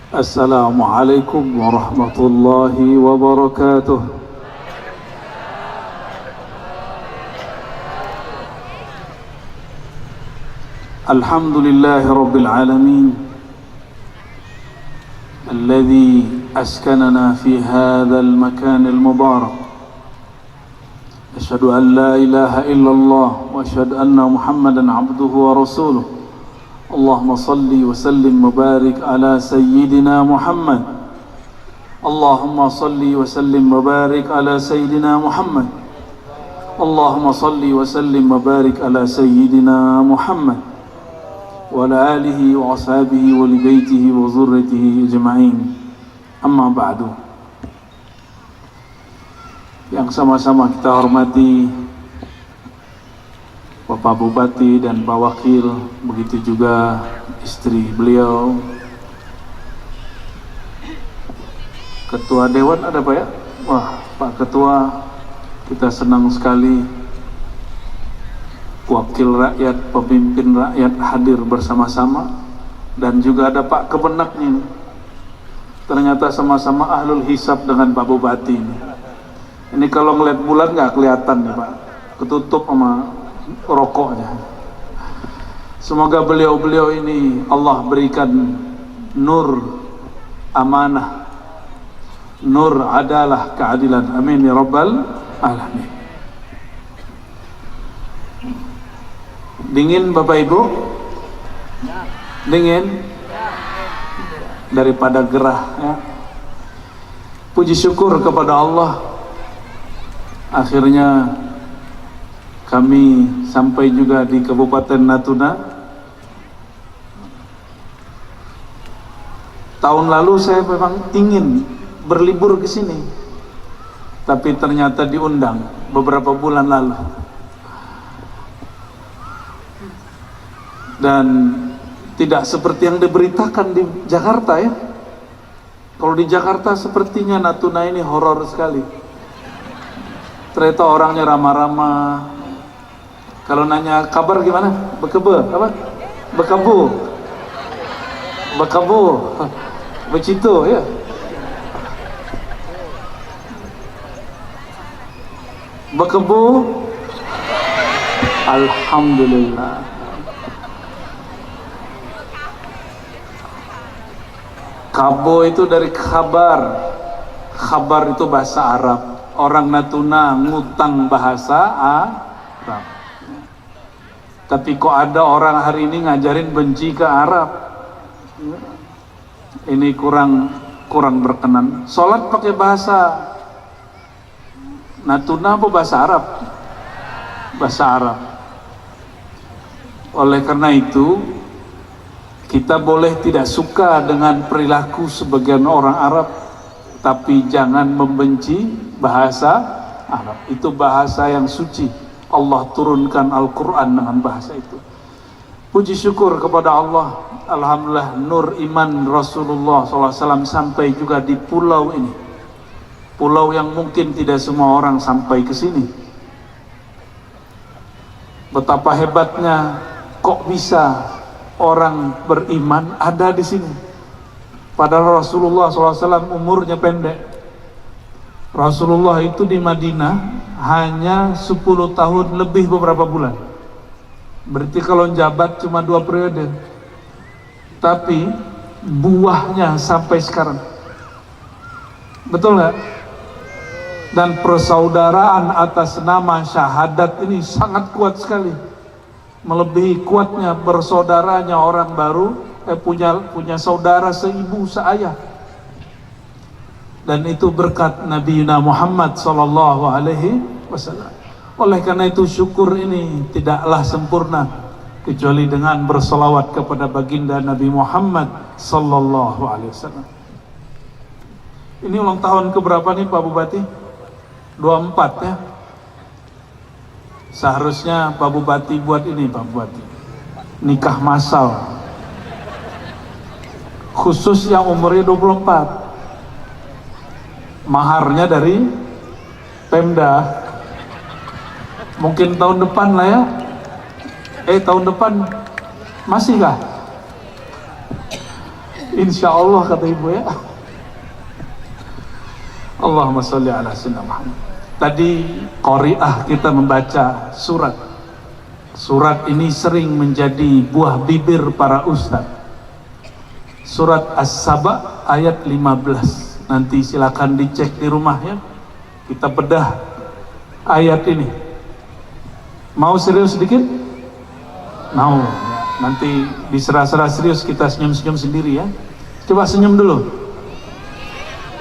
السلام عليكم ورحمة الله وبركاته. الحمد لله رب العالمين الذي أسكننا في هذا المكان المبارك. أشهد أن لا إله إلا الله وأشهد أن محمدا عبده ورسوله. اللهم صل وسلم وبارك على سيدنا محمد. اللهم صل وسلم وبارك على سيدنا محمد. اللهم صل وسلم وبارك على سيدنا محمد وعلى آله وأصحابه ولبيته وذريته أجمعين. Amma ba'du. Yang sama-sama kita hormati Bapak Bupati dan Pak Wakil, begitu juga istri beliau, Ketua Dewan ada Pak ya? Wah, Pak Ketua, kita senang sekali wakil rakyat, pemimpin rakyat hadir bersama-sama, dan juga ada Pak Kemenaknya ini. Ternyata sama-sama ahlul hisab dengan Pak Bupati ini. Ini kalau ngeliat bulan nggak kelihatan nih Pak, ketutup sama rokoknya. Semoga beliau-beliau ini Allah berikan nur amanah, nur adalah keadilan. Amin ya rabbal alamin. Dingin Bapak Ibu? Dingin? Daripada gerah ya. Puji syukur kepada Allah, akhirnya kami sampai juga di Kabupaten Natuna. Tahun lalu saya memang ingin berlibur ke sini, tapi ternyata diundang beberapa bulan lalu. Dan tidak seperti yang diberitakan di Jakarta ya. Kalau di Jakarta sepertinya Natuna ini horor sekali. Ternyata orangnya ramah-ramah. Kalau nanya kabar gimana? Bekebe, apa? Bekabu. Bekabu. Becito ya. Bekebu. Alhamdulillah. Kabo itu dari khabar. Khabar itu bahasa Arab. Orang Natuna ngutang bahasa Arab. Tapi kok ada orang hari ini ngajarin benci ke Arab? Ini kurang berkenan. Sholat pakai bahasa Natuna apa bahasa Arab? Bahasa Arab. Oleh karena itu, kita boleh tidak suka dengan perilaku sebagian orang Arab, tapi jangan membenci bahasa Arab. Itu bahasa yang suci. Allah turunkan Al-Quran dengan bahasa itu. Puji syukur kepada Allah. Alhamdulillah, nur iman Rasulullah SAW sampai juga di pulau ini. Pulau yang mungkin tidak semua orang sampai ke sini. Betapa hebatnya, kok bisa orang beriman ada di sini. Padahal Rasulullah SAW umurnya pendek. Rasulullah itu di Madinah hanya 10 tahun lebih beberapa bulan. Berarti kalau jabat cuma 2 periode. Tapi buahnya sampai sekarang. Betul nggak? Dan persaudaraan atas nama syahadat ini sangat kuat sekali. Melebihi kuatnya bersaudaranya orang baru punya saudara seibu seayah. Dan itu berkat Nabi Muhammad SAW. Oleh karena itu syukur ini tidaklah sempurna kecuali dengan bersolawat kepada baginda Nabi Muhammad SAW. Ini ulang tahun keberapa nih Pak Bupati? 24 ya. Seharusnya Pak Bupati buat ini Pak Bupati, nikah massal khusus yang umurnya 24. Maharnya dari Pemda. Mungkin tahun depan lah ya. Tahun depan masih kah? Insya Allah kata ibu ya. Allahumma sholli ala sayyidina Muhammad. Tadi qari'ah kita membaca surat. Surat ini sering menjadi buah bibir para ustaz. Surat As-Saba ayat 15. Nanti silakan dicek di rumah ya. Kita bedah ayat ini. Mau serius sedikit? Mau. Nanti di sera-sera serius kita senyum-senyum sendiri ya. Coba senyum dulu.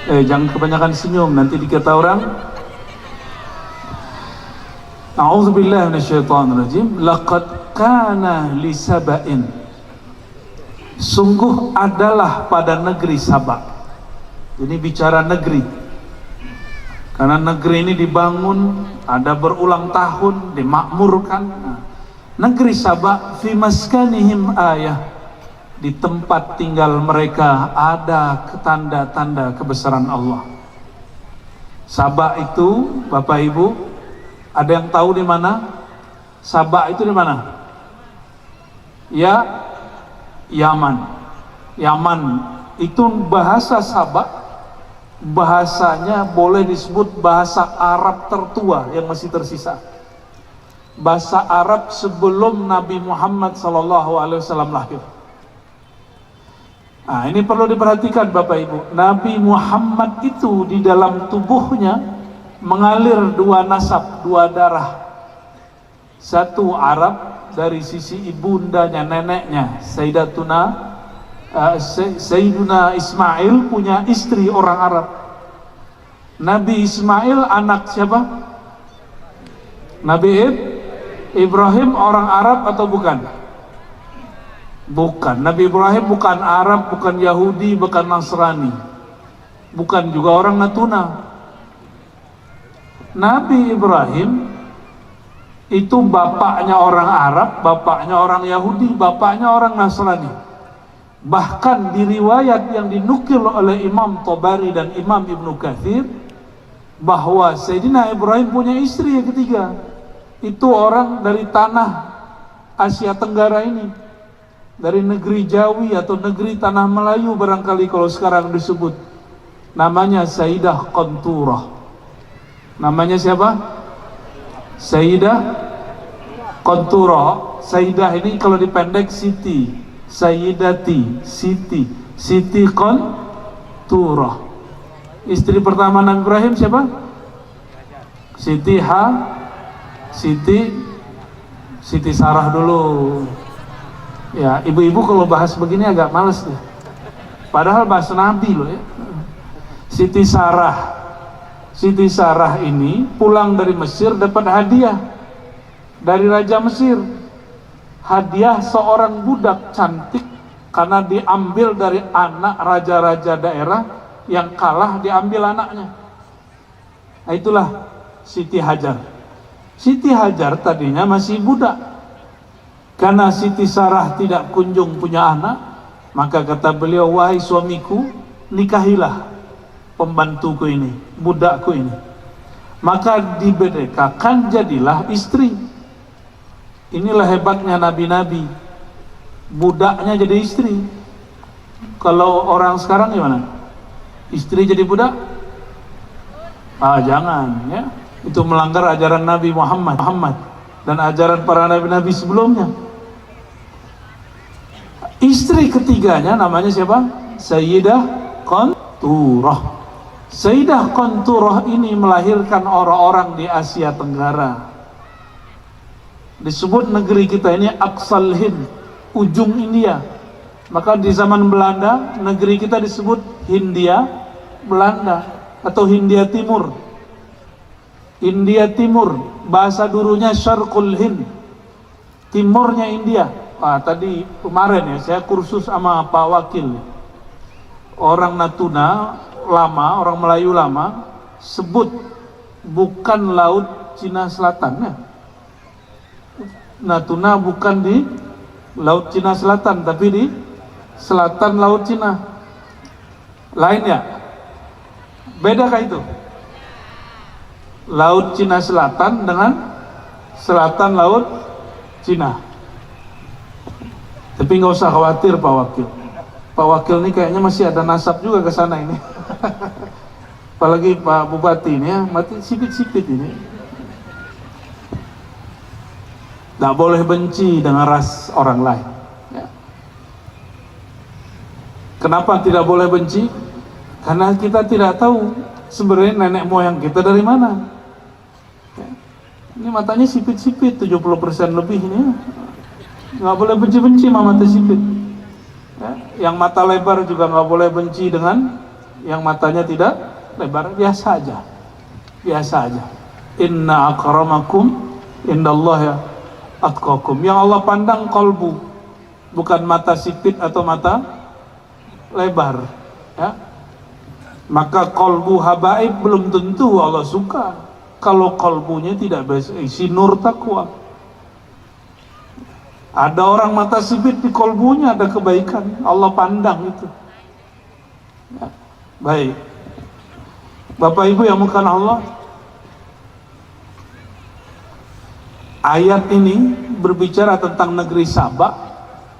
Jangan kebanyakan senyum, nanti dikata orang. A'udzubillahi minasyaitonirrajim. Laqad kana li Saba'in. Sungguh adalah pada negeri Saba. Ini bicara negeri. Karena negeri ini dibangun, ada berulang tahun, dimakmurkan. Negeri Saba fi maskanihim ayah. Di tempat tinggal mereka ada tanda-tanda kebesaran Allah. Saba itu, Bapak Ibu, ada yang tahu di mana? Saba itu di mana? Ya, Yaman. Yaman itu bahasa Saba, bahasanya boleh disebut bahasa Arab tertua yang masih tersisa. Bahasa Arab sebelum Nabi Muhammad SAW lahir. Nah, ini perlu diperhatikan Bapak Ibu. Nabi Muhammad itu di dalam tubuhnya mengalir dua nasab, dua darah. Satu Arab dari sisi ibundanya, neneknya Sayyiduna Ismail punya istri orang Arab. Nabi Ismail anak siapa? Nabi Ibrahim orang Arab atau bukan? Bukan. Nabi Ibrahim bukan Arab, bukan Yahudi, bukan Nasrani, bukan juga orang Natuna. Nabi Ibrahim itu bapaknya orang Arab, bapaknya orang Yahudi, bapaknya orang Nasrani. Bahkan di riwayat yang dinukil oleh Imam Tabari dan Imam Ibnu Katsir, bahwa Sayyidina Ibrahim punya istri yang ketiga. Itu orang dari tanah Asia Tenggara ini, dari negeri Jawi atau negeri Tanah Melayu barangkali kalau sekarang disebut. Namanya Sayyidah Qanturah. Namanya siapa? Sayyidah Qanturah. Sayyidah ini kalau dipendek Siti, Sayyidati, Siti Qanturah. Istri pertama Nabi Ibrahim siapa? Siti Sarah dulu. Ya, ibu-ibu kalau bahas begini agak males deh. Padahal bahasa Nabi loh ya. Siti Sarah ini pulang dari Mesir dapat hadiah dari Raja Mesir. Hadiah seorang budak cantik karena diambil dari anak raja-raja daerah yang kalah, diambil anaknya. Nah, itulah Siti Hajar. Siti Hajar tadinya masih budak. Karena Siti Sarah tidak kunjung punya anak, maka kata beliau, wahai suamiku, nikahilah pembantuku ini, budakku ini. Maka dibedekakan jadilah istri. Inilah hebatnya nabi-nabi, budaknya jadi istri. Kalau orang sekarang gimana? Istri jadi budak? Jangan ya. Itu melanggar ajaran Nabi Muhammad dan ajaran para nabi-nabi sebelumnya. Istri ketiganya namanya siapa? Sayyidah Qanturah. Sayyidah Qanturah ini melahirkan orang-orang di Asia Tenggara. Disebut negeri kita ini Aqsal Hind, ujung India. Maka di zaman Belanda, negeri kita disebut Hindia Belanda atau Hindia Timur. India Timur, bahasa dulunya Syarqul Hind, timurnya India. Tadi kemarin ya saya kursus sama Pak Wakil, orang Natuna lama, orang Melayu lama, sebut bukan laut Cina Selatan ya. Natuna bukan di laut Cina Selatan, tapi di selatan laut Cina. Lain ya? Bedakah itu? Laut Cina Selatan dengan selatan laut Cina. Tapi nggak usah khawatir Pak Wakil. Pak Wakil ini kayaknya masih ada nasab juga ke sana ini. Apalagi Pak Bupati ini ya, mati sipit-sipit ini. Tidak boleh benci dengan ras orang lain. Ya. Kenapa tidak boleh benci? Karena kita tidak tahu sebenarnya nenek moyang kita dari mana. Ya. Ini matanya sipit-sipit, 70% lebih ini. Ya. Nggak boleh benci-benci sama mata sipit. Ya. Yang mata lebar juga nggak boleh benci dengan yang matanya tidak lebar. Biasa aja. Biasa aja. Inna akramakum indallahi atqakum. Yang Allah pandang kolbu, bukan mata sipit atau mata lebar. Ya. Maka kolbu habaib belum tentu Allah suka kalau kolbunya tidak berisi nur takwa. Ada orang mata sipit di kolbunya ada kebaikan, Allah pandang itu. Ya. Baik, Bapak Ibu yang muliakan Allah, ayat ini berbicara tentang negeri Sabak.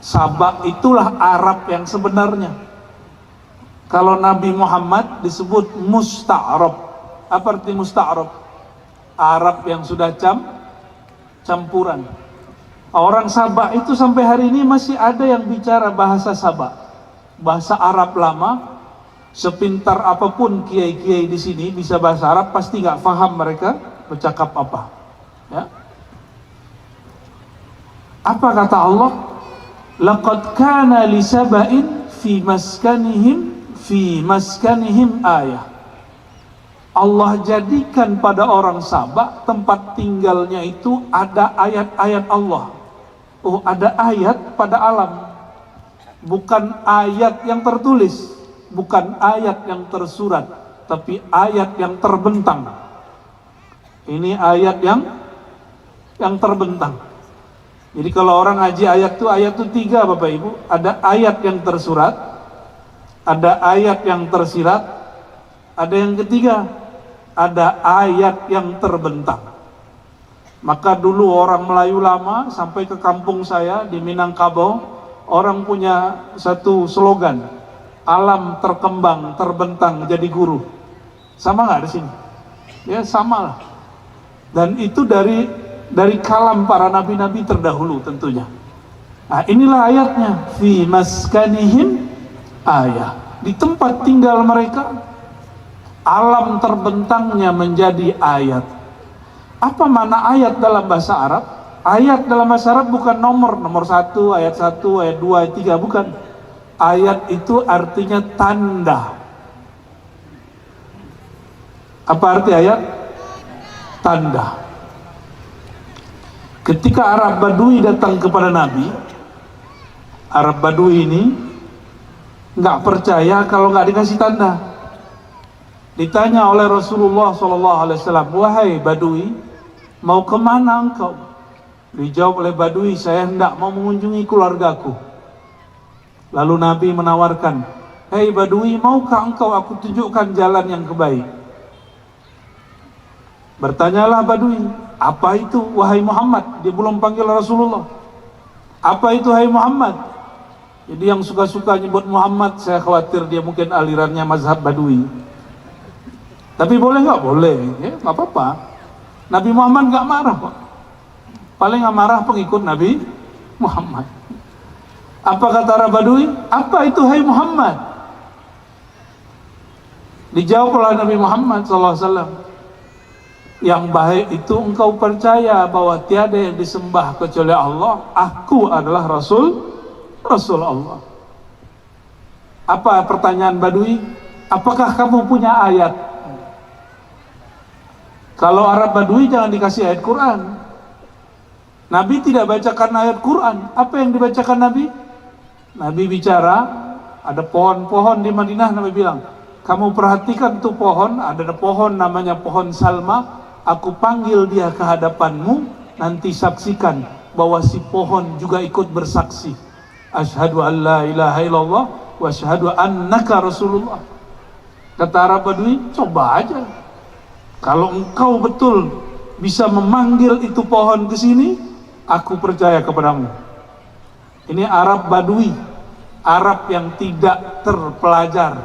Sabak itulah Arab yang sebenarnya. Kalau Nabi Muhammad disebut musta'rab. Apa arti musta'rab? Arab yang sudah campuran. Orang Sabak itu sampai hari ini masih ada yang bicara bahasa Sabak, bahasa Arab lama. Sepintar apapun kiai-kiai di sini bisa bahasa Arab, pasti nggak paham mereka bercakap apa. Ya. Apa kata Allah? Laqad kana li saba'in fi maskanihim ayah. Allah jadikan pada orang Sabak tempat tinggalnya itu ada ayat-ayat Allah. Oh, ada ayat pada alam. Bukan ayat yang tertulis, bukan ayat yang tersurat, tapi ayat yang terbentang. Ini ayat yang terbentang. Jadi kalau orang ngaji ayat itu 3 Bapak Ibu. Ada ayat yang tersurat, ada ayat yang tersirat, ada yang ketiga, ada ayat yang terbentang. Maka dulu orang Melayu lama sampai ke kampung saya di Minangkabau, orang punya satu slogan, alam terkembang, terbentang, jadi guru. Sama nggak di sini? Ya sama lah. Dan itu dari kalam para nabi-nabi terdahulu tentunya. Nah, inilah ayatnya, fi maskanihim ayah. Di tempat tinggal mereka, alam terbentangnya menjadi ayat. Apa makna ayat dalam bahasa Arab? Ayat dalam bahasa Arab bukan nomor 1, ayat 1, ayat 2, ayat 3, bukan. Ayat itu artinya tanda. Apa arti ayat? Tanda. Ketika Arab Badui datang kepada Nabi, Arab Badui ini nggak percaya kalau nggak dikasih tanda. Ditanya oleh Rasulullah SAW, wahai Badui, mau kemana engkau? Dijawab oleh Badui, saya hendak mau mengunjungi keluargaku. Lalu Nabi menawarkan, hei Badui, maukah engkau aku tunjukkan jalan yang kebaik? Bertanyalah Badui, apa itu wahai Muhammad? Dia belum panggil Rasulullah. Apa itu wahai Muhammad? Jadi yang suka-suka nyebut Muhammad, saya khawatir dia mungkin alirannya mazhab Badui. Tapi boleh nggak? Boleh, ya nggak apa-apa. Nabi Muhammad nggak marah kok. Paling nggak marah pengikut Nabi Muhammad. Apa kata Arab Badui? Apa itu hai Muhammad? Dijawab oleh Nabi Muhammad SAW. Yang baik itu engkau percaya bahwa tiada yang disembah kecuali Allah. Aku adalah Rasul Allah. Apa pertanyaan Badui? Apakah kamu punya ayat? Kalau Arab Badui jangan dikasih ayat Quran. Nabi tidak bacakan ayat Quran. Apa yang dibacakan Nabi? Nabi bicara, ada pohon-pohon di Madinah. Nabi bilang, kamu perhatikan tuh pohon, ada pohon namanya pohon Salma. Aku panggil dia ke hadapanmu, nanti saksikan bahwa si pohon juga ikut bersaksi. Asyhadu an la ilaha illallah wa asyhadu annaka Rasulullah. Kata Arab Badui, coba aja. Kalau engkau betul bisa memanggil itu pohon ke sini, aku percaya kepadamu. Ini Arab Badui Arab yang tidak terpelajar,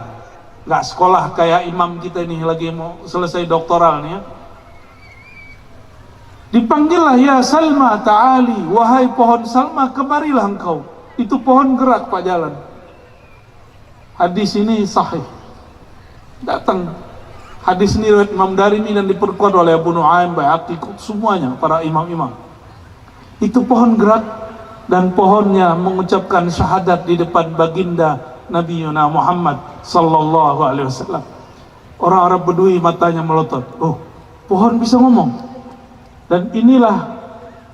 nggak sekolah kayak imam kita ini lagi mau selesai doktoral nih ya. Dipanggillah, ya Salma ta'ali, wahai pohon Salma kemarilah engkau. Itu pohon gerak pak jalan. Hadis ini sahih. Datang hadis ini riwayat Imam Darimi dan diperkuat oleh Abu Nu'aim, Baihaqi, semuanya para imam-imam. Itu pohon gerak dan pohonnya mengucapkan syahadat di depan baginda Nabi Muhammad sallallahu alaihi wasallam. Orang Arab Badui matanya melotot. Oh, pohon bisa ngomong. Dan inilah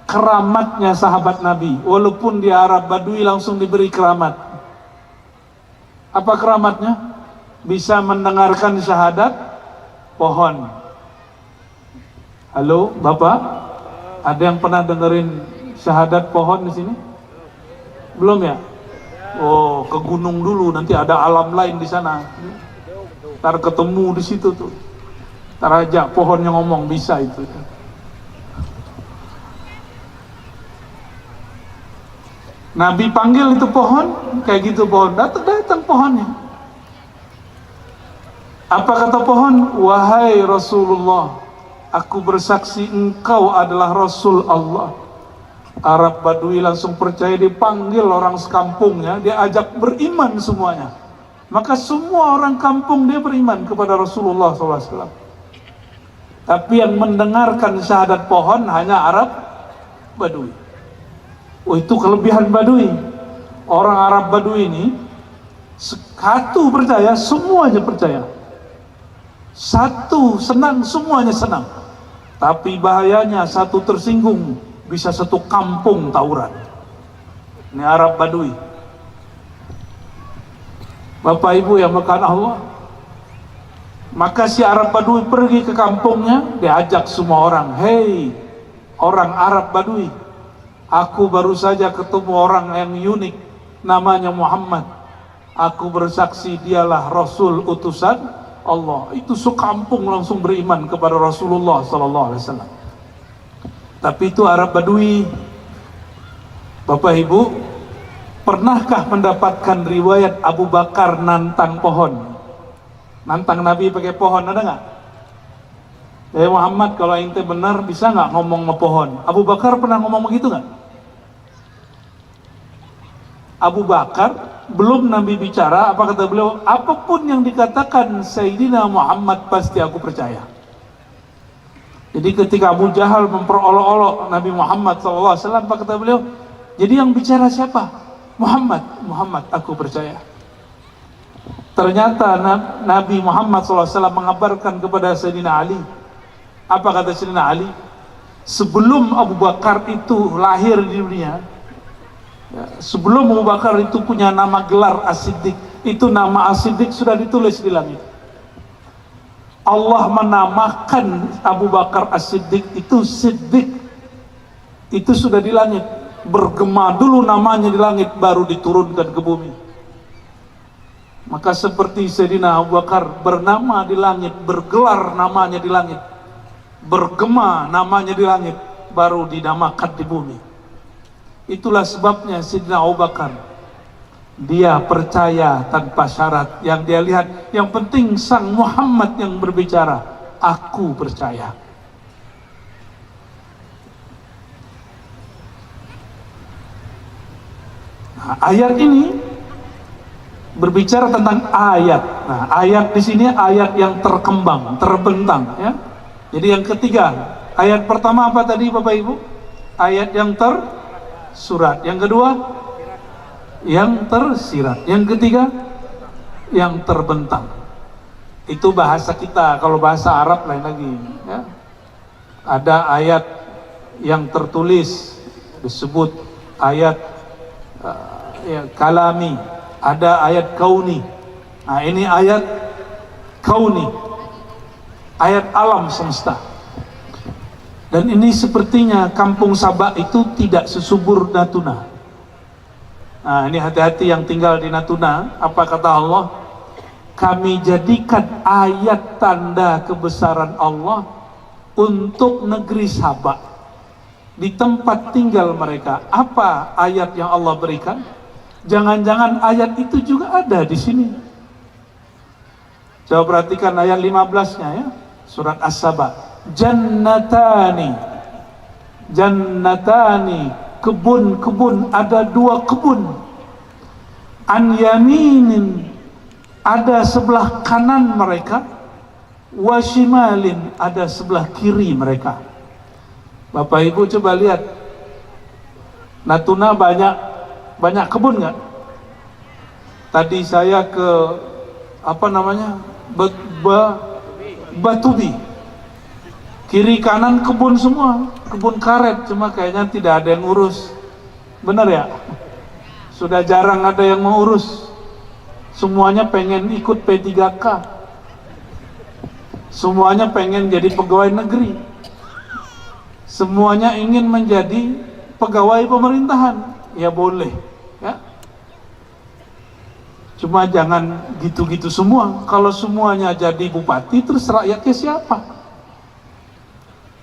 keramatnya sahabat Nabi. Walaupun di Arab Badui langsung diberi keramat. Apa keramatnya? Bisa mendengarkan syahadat pohon. Halo, Bapak? Ada yang pernah dengerin syahadat pohon di sini? Belum ya? Oh, ke gunung dulu, nanti ada alam lain di sana. Ntar ketemu di situ tuh. Ntar ajak pohonnya ngomong, bisa itu. Nabi panggil itu pohon, kayak gitu pohon, datang pohonnya. Apa kata pohon? Wahai Rasulullah, aku bersaksi engkau adalah Rasul Allah. Arab Badui langsung percaya, dipanggil orang sekampungnya, dia ajak beriman semuanya. Maka semua orang kampung dia beriman kepada Rasulullah SAW. Tapi yang mendengarkan syahadat pohon hanya Arab Badui. Oh, itu kelebihan Badui. Orang Arab Badui ini satu percaya, semuanya percaya. Satu senang, semuanya senang. Tapi bahayanya satu tersinggung, bisa satu kampung tawuran. Ini Arab Badui. Bapak Ibu yang makan Allah. Maka si Arab Badui pergi ke kampungnya, diajak semua orang. Hei, orang Arab Badui, aku baru saja ketemu orang yang unik, namanya Muhammad. Aku bersaksi dialah Rasul utusan Allah. Itu sekampung langsung beriman kepada Rasulullah SAW. Tapi itu Arab Badui. Bapak Ibu, pernahkah mendapatkan riwayat Abu Bakar nantang pohon? Nantang Nabi pakai pohon, ada nggak? Muhammad, kalau ente benar bisa nggak ngomong sama pohon? Abu Bakar pernah ngomong begitu nggak? Abu Bakar belum Nabi bicara, apa kata beliau? Apapun yang dikatakan Sayyidina Muhammad pasti aku percaya. Jadi ketika Abu Jahal memperolok-olok Nabi Muhammad SAW, apa kata beliau? Jadi yang bicara siapa? Muhammad, aku percaya. Ternyata Nabi Muhammad SAW mengabarkan kepada Sayyidina Ali. Apa kata Sayyidina Ali? Sebelum Abu Bakar itu lahir di dunia, sebelum Abu Bakar itu punya nama gelar As-Siddiq, itu nama As-Siddiq sudah ditulis di langit. Allah menamakan Abu Bakar As-Siddiq itu Siddiq. Itu sudah di langit. Bergema dulu namanya di langit, baru diturunkan ke bumi. Maka seperti Sayyidina Abu Bakar bernama di langit, bergelar namanya di langit, bergema namanya di langit, baru dinamakan di bumi. Itulah sebabnya Sayyidina Abu Bakar, dia percaya tanpa syarat. Yang dia lihat, yang penting sang Muhammad yang berbicara, aku percaya. Nah, ayat ini berbicara tentang ayat. Nah, ayat di sini ayat yang terkembang, terbentang, ya. Jadi yang ketiga, ayat pertama apa tadi Bapak Ibu? Ayat yang tersurat. Yang kedua, yang tersirat. Yang ketiga, yang terbentang. Itu bahasa kita. Kalau bahasa Arab lain lagi, ya. Ada ayat yang tertulis, disebut ayat kalami. Ada ayat kauni. Nah, ini ayat kauni, ayat alam semesta. Dan ini sepertinya kampung Sabak itu tidak sesubur Natuna. Nah, ini hati-hati yang tinggal di Natuna. Apa kata Allah? Kami jadikan ayat tanda kebesaran Allah untuk negeri Sabak, di tempat tinggal mereka. Apa ayat yang Allah berikan? Jangan-jangan ayat itu juga ada di sini. Coba perhatikan ayat 15-nya ya, surat As-Saba. Jannatani, jannatani, kebun-kebun, ada dua kebun. An yaminin, ada sebelah kanan mereka. Wa shimalin, ada sebelah kiri mereka. Bapak Ibu coba lihat, Natuna banyak kebun nggak? Tadi saya ke Batubi, kiri kanan kebun semua, kebun karet, cuma kayaknya tidak ada yang urus. Benar ya? Sudah jarang ada yang mau urus. Semuanya pengen ikut P3K, semuanya pengen jadi pegawai negeri, semuanya ingin menjadi pegawai pemerintahan. Ya boleh ya, cuma jangan gitu-gitu semua. Kalau semuanya jadi bupati, terus rakyatnya siapa?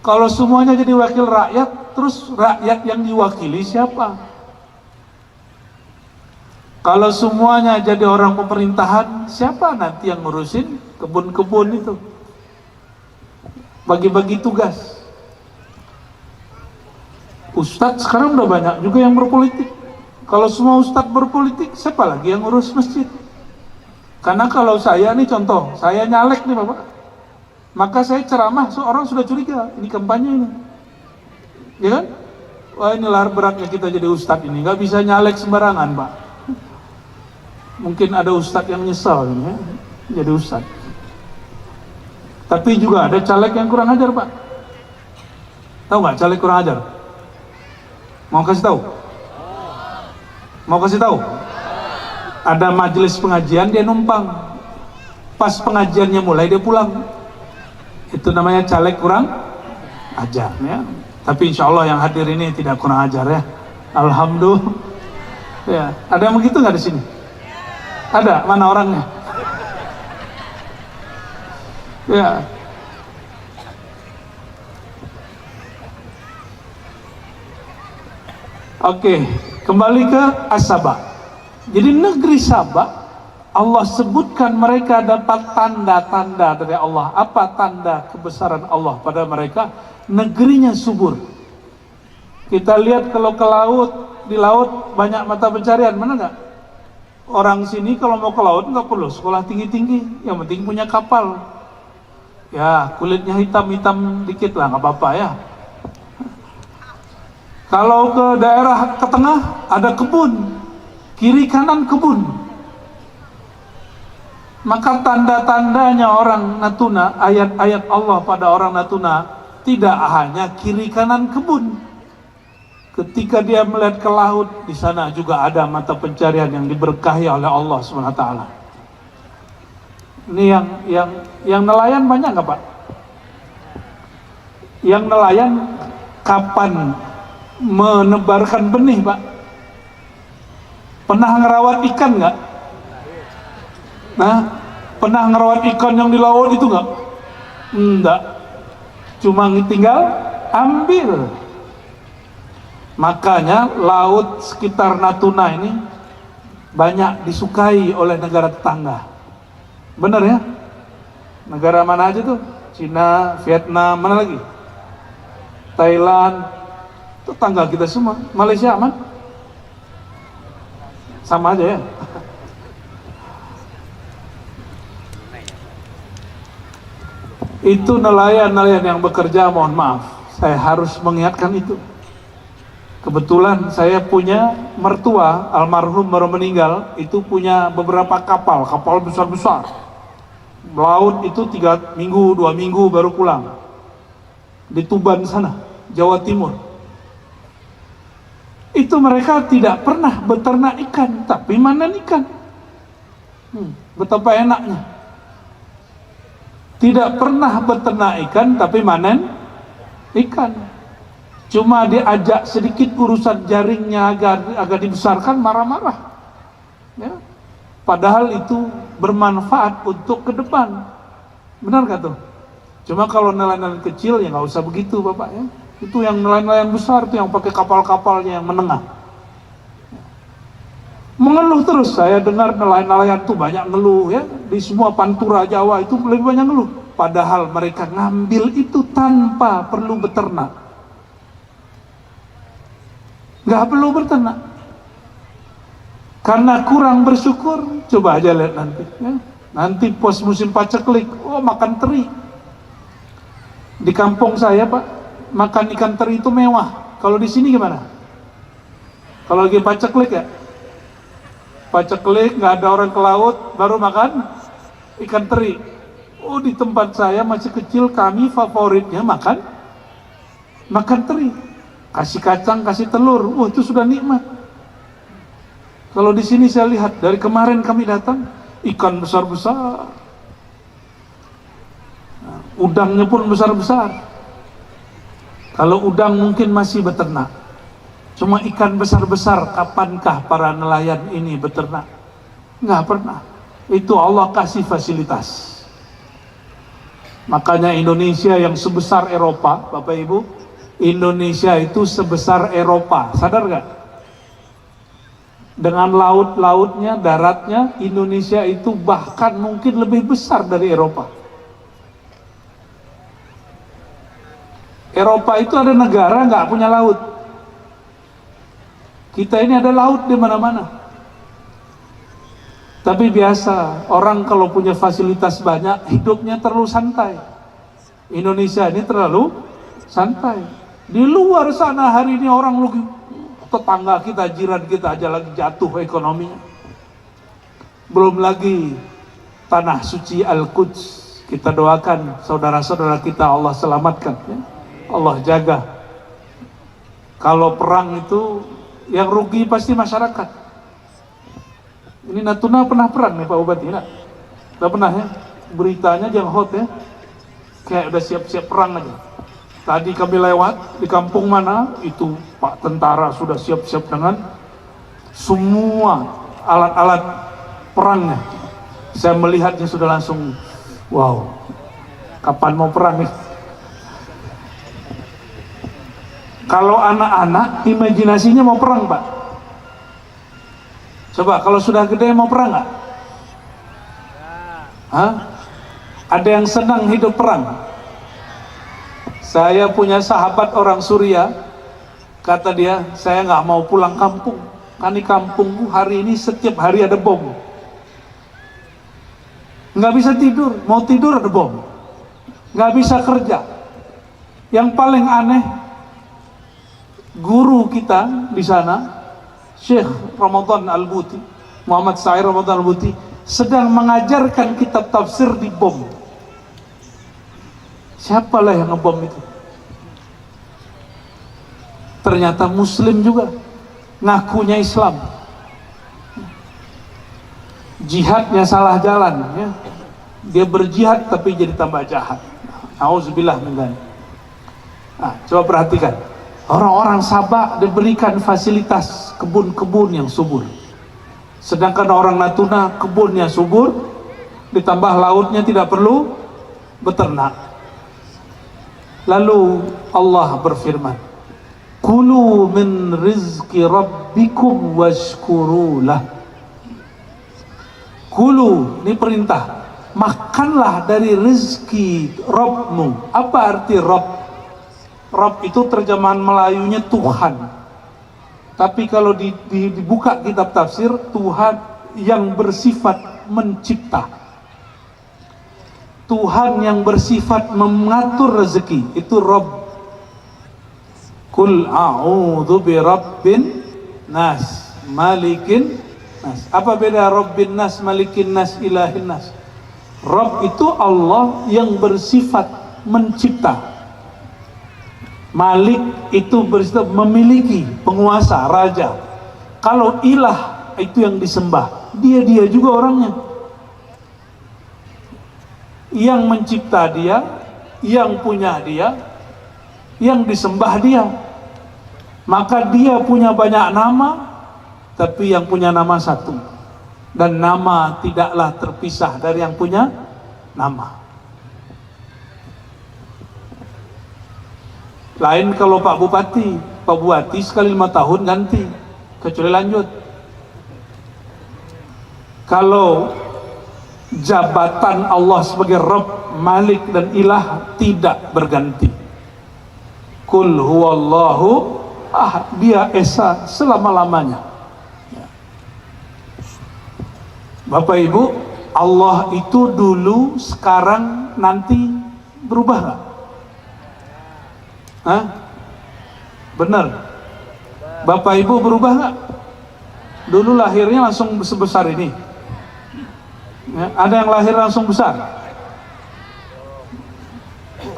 Kalau semuanya jadi wakil rakyat, terus rakyat yang diwakili siapa? Kalau semuanya jadi orang pemerintahan, siapa nanti yang ngurusin kebun-kebun itu? Bagi-bagi tugas. Ustadz sekarang udah banyak juga yang berpolitik. Kalau semua ustadz berpolitik, siapa lagi yang ngurus masjid? Karena kalau saya nih contoh, saya nyalek nih Bapak, maka saya ceramah, orang sudah curiga, ini kampanye ini, ya kan? Wah, ini lahar beratnya kita jadi ustadz ini, nggak bisa nyalek sembarangan Pak. Mungkin ada ustadz yang nyesal ini ya, jadi ustadz. Tapi juga ada caleg yang kurang ajar Pak. Tahu nggak caleg kurang ajar? Mau kasih tahu? Mau kasih tahu? Ada majelis pengajian, dia numpang. Pas pengajiannya mulai, dia pulang. Itu namanya caleg kurang ajar ya. Tapi insya Allah yang hadir ini tidak kurang ajar ya. Alhamdulillah. Ya, ada yang begitu nggak di sini? Ada? Mana orangnya? Ya. Oke, kembali ke As-Saba. Jadi negeri Sabah, Allah sebutkan mereka dapat tanda-tanda dari Allah. Apa tanda kebesaran Allah pada mereka? Negerinya subur. Kita lihat kalau ke laut, di laut banyak mata pencarian, mana nggak? Orang sini kalau mau ke laut nggak perlu sekolah tinggi-tinggi, yang penting punya kapal. Ya, kulitnya hitam-hitam dikit lah, nggak apa-apa ya. Kalau ke daerah ke tengah ada kebun, kiri kanan kebun. Maka tanda-tandanya orang Natuna, ayat-ayat Allah pada orang Natuna tidak hanya kiri kanan kebun. Ketika dia melihat ke laut, di sana juga ada mata pencarian yang diberkahi oleh Allah SWT. Ini yang nelayan banyak nggak Pak? Yang nelayan kapan menebarkan benih Pak? Pernah ngerawat ikan nggak? Nah, pernah ngerawat ikan yang di laut itu nggak? Enggak, cuma tinggal ambil. Makanya laut sekitar Natuna ini banyak disukai oleh negara tetangga. Benar ya? Negara mana aja tuh? Cina, Vietnam, mana lagi? Thailand, tetangga kita semua. Malaysia aman? Sama aja ya. Itu nelayan-nelayan yang bekerja, mohon maaf, saya harus mengingatkan itu. Kebetulan saya punya mertua, almarhum baru meninggal, itu punya beberapa kapal besar-besar. Laut itu 3 minggu, 2 minggu baru pulang. Di Tuban sana, Jawa Timur. Itu mereka tidak pernah beternak ikan, tapi manen ikan. Betapa enaknya. Tidak pernah beternak ikan, tapi manen ikan. Cuma diajak sedikit urusan jaringnya agak dibesarkan, marah-marah. Ya. Padahal itu bermanfaat untuk ke depan. Benar gak tuh? Cuma kalau nelayan kecil ya nggak usah begitu Bapak ya. Itu yang nelayan besar tuh yang pakai kapal-kapalnya yang menengah. mengeluh terus. Saya dengar nelayan-nelayan tuh banyak ngeluh ya, di semua pantura Jawa itu lebih banyak ngeluh, padahal mereka ngambil itu tanpa perlu beternak, nggak perlu beternak, karena kurang bersyukur. Coba aja lihat nanti ya. Nanti pos musim paceklik, oh makan teri. Di kampung saya Pak, makan ikan teri itu mewah. Kalau di sini gimana? Kalau lagi paceklik ya, paceklik, nggak ada orang ke laut, baru makan ikan teri. Oh, di tempat saya masih kecil, kami favoritnya makan teri, kasih kacang, kasih telur. Wah, itu sudah nikmat. Kalau di sini saya lihat dari kemarin kami datang, ikan besar-besar, udangnya pun besar-besar. Kalau udang mungkin masih beternak, cuma ikan besar-besar kapankah para nelayan ini beternak? Nggak pernah. Itu Allah kasih fasilitas. Makanya Indonesia yang sebesar Eropa, Bapak Ibu, Indonesia itu sebesar Eropa, sadar nggak? Dengan laut-lautnya, daratnya, Indonesia itu bahkan mungkin lebih besar dari Eropa. Eropa itu ada negara nggak punya laut. Kita ini ada laut di mana-mana. Tapi biasa, orang kalau punya fasilitas banyak, hidupnya terlalu santai. Indonesia ini terlalu santai. Di luar sana hari ini orang lagi, tetangga kita, jiran kita aja lagi jatuh ekonominya. Belum lagi tanah suci Al-Quds. Kita doakan saudara-saudara kita Allah selamatkan ya. Allah jaga. Kalau perang itu yang rugi pasti masyarakat. Ini Natuna pernah perang nih Pak Bupati? Nggak pernah ya? Beritanya jangan hot ya, kayak udah siap-siap perang aja. Tadi kami lewat di kampung mana itu, Pak tentara sudah siap-siap dengan semua alat-alat perangnya. Saya melihatnya sudah langsung, wow, kapan mau perang nih? Kalau anak-anak imajinasinya mau perang Pak. Coba kalau sudah gede mau perang nggak? Hah? Ada yang senang hidup perang? Saya punya sahabat orang Suriah, kata dia, saya nggak mau pulang kampung, kan di kampungku hari ini setiap hari ada bom, nggak bisa tidur, mau tidur ada bom, nggak bisa kerja. Yang paling aneh, guru kita di sana, Syekh Ramadan Al-Buti, Muhammad Sair Ramadan Al-Buti, sedang mengajarkan kitab tafsir di bom. Siapalah yang ngebom itu? Ternyata Muslim juga, ngakunya Islam. Jihadnya salah jalan ya. Dia berjihad tapi jadi tambah jahat. Auzubillah min dzalik. Nah, coba perhatikan. Orang-orang Sabah diberikan fasilitas kebun-kebun yang subur. Sedangkan orang Natuna kebunnya subur, ditambah lautnya tidak perlu beternak. Lalu Allah berfirman, kulu min rizki rabbikum washkurulah. Kulu, ini perintah, makanlah dari rezeki Rabbmu. Apa arti Rabb? Rabb itu terjemahan Melayunya Tuhan. Tapi kalau dibuka kitab tafsir, Tuhan yang bersifat mencipta, Tuhan yang bersifat mengatur rezeki, itu Rabb. Kul a'udzu bi rabbin nas, malikin nas. Apa beda Rabbin nas, malikin nas, ilahin nas? Rabb itu Allah yang bersifat mencipta. Malik itu bersifat memiliki, penguasa, raja. Kalau ilah itu yang disembah, dia juga orangnya. Yang mencipta dia, yang punya dia, yang disembah dia. Maka dia punya banyak nama, tapi yang punya nama satu. Dan nama tidaklah terpisah dari yang punya nama. Lain kalau Pak Bupati sekali 5 tahun ganti, kecuali lanjut. Kalau jabatan Allah sebagai Rabb, Malik dan Ilah tidak berganti. Qul huwallahu ahad, dia esa selama-lamanya. Bapak Ibu, Allah itu dulu, sekarang, nanti berubah nggak? Hah? Benar? Bapak Ibu berubah nggak? Dulu lahirnya langsung sebesar ini. Ya, ada yang lahir langsung besar.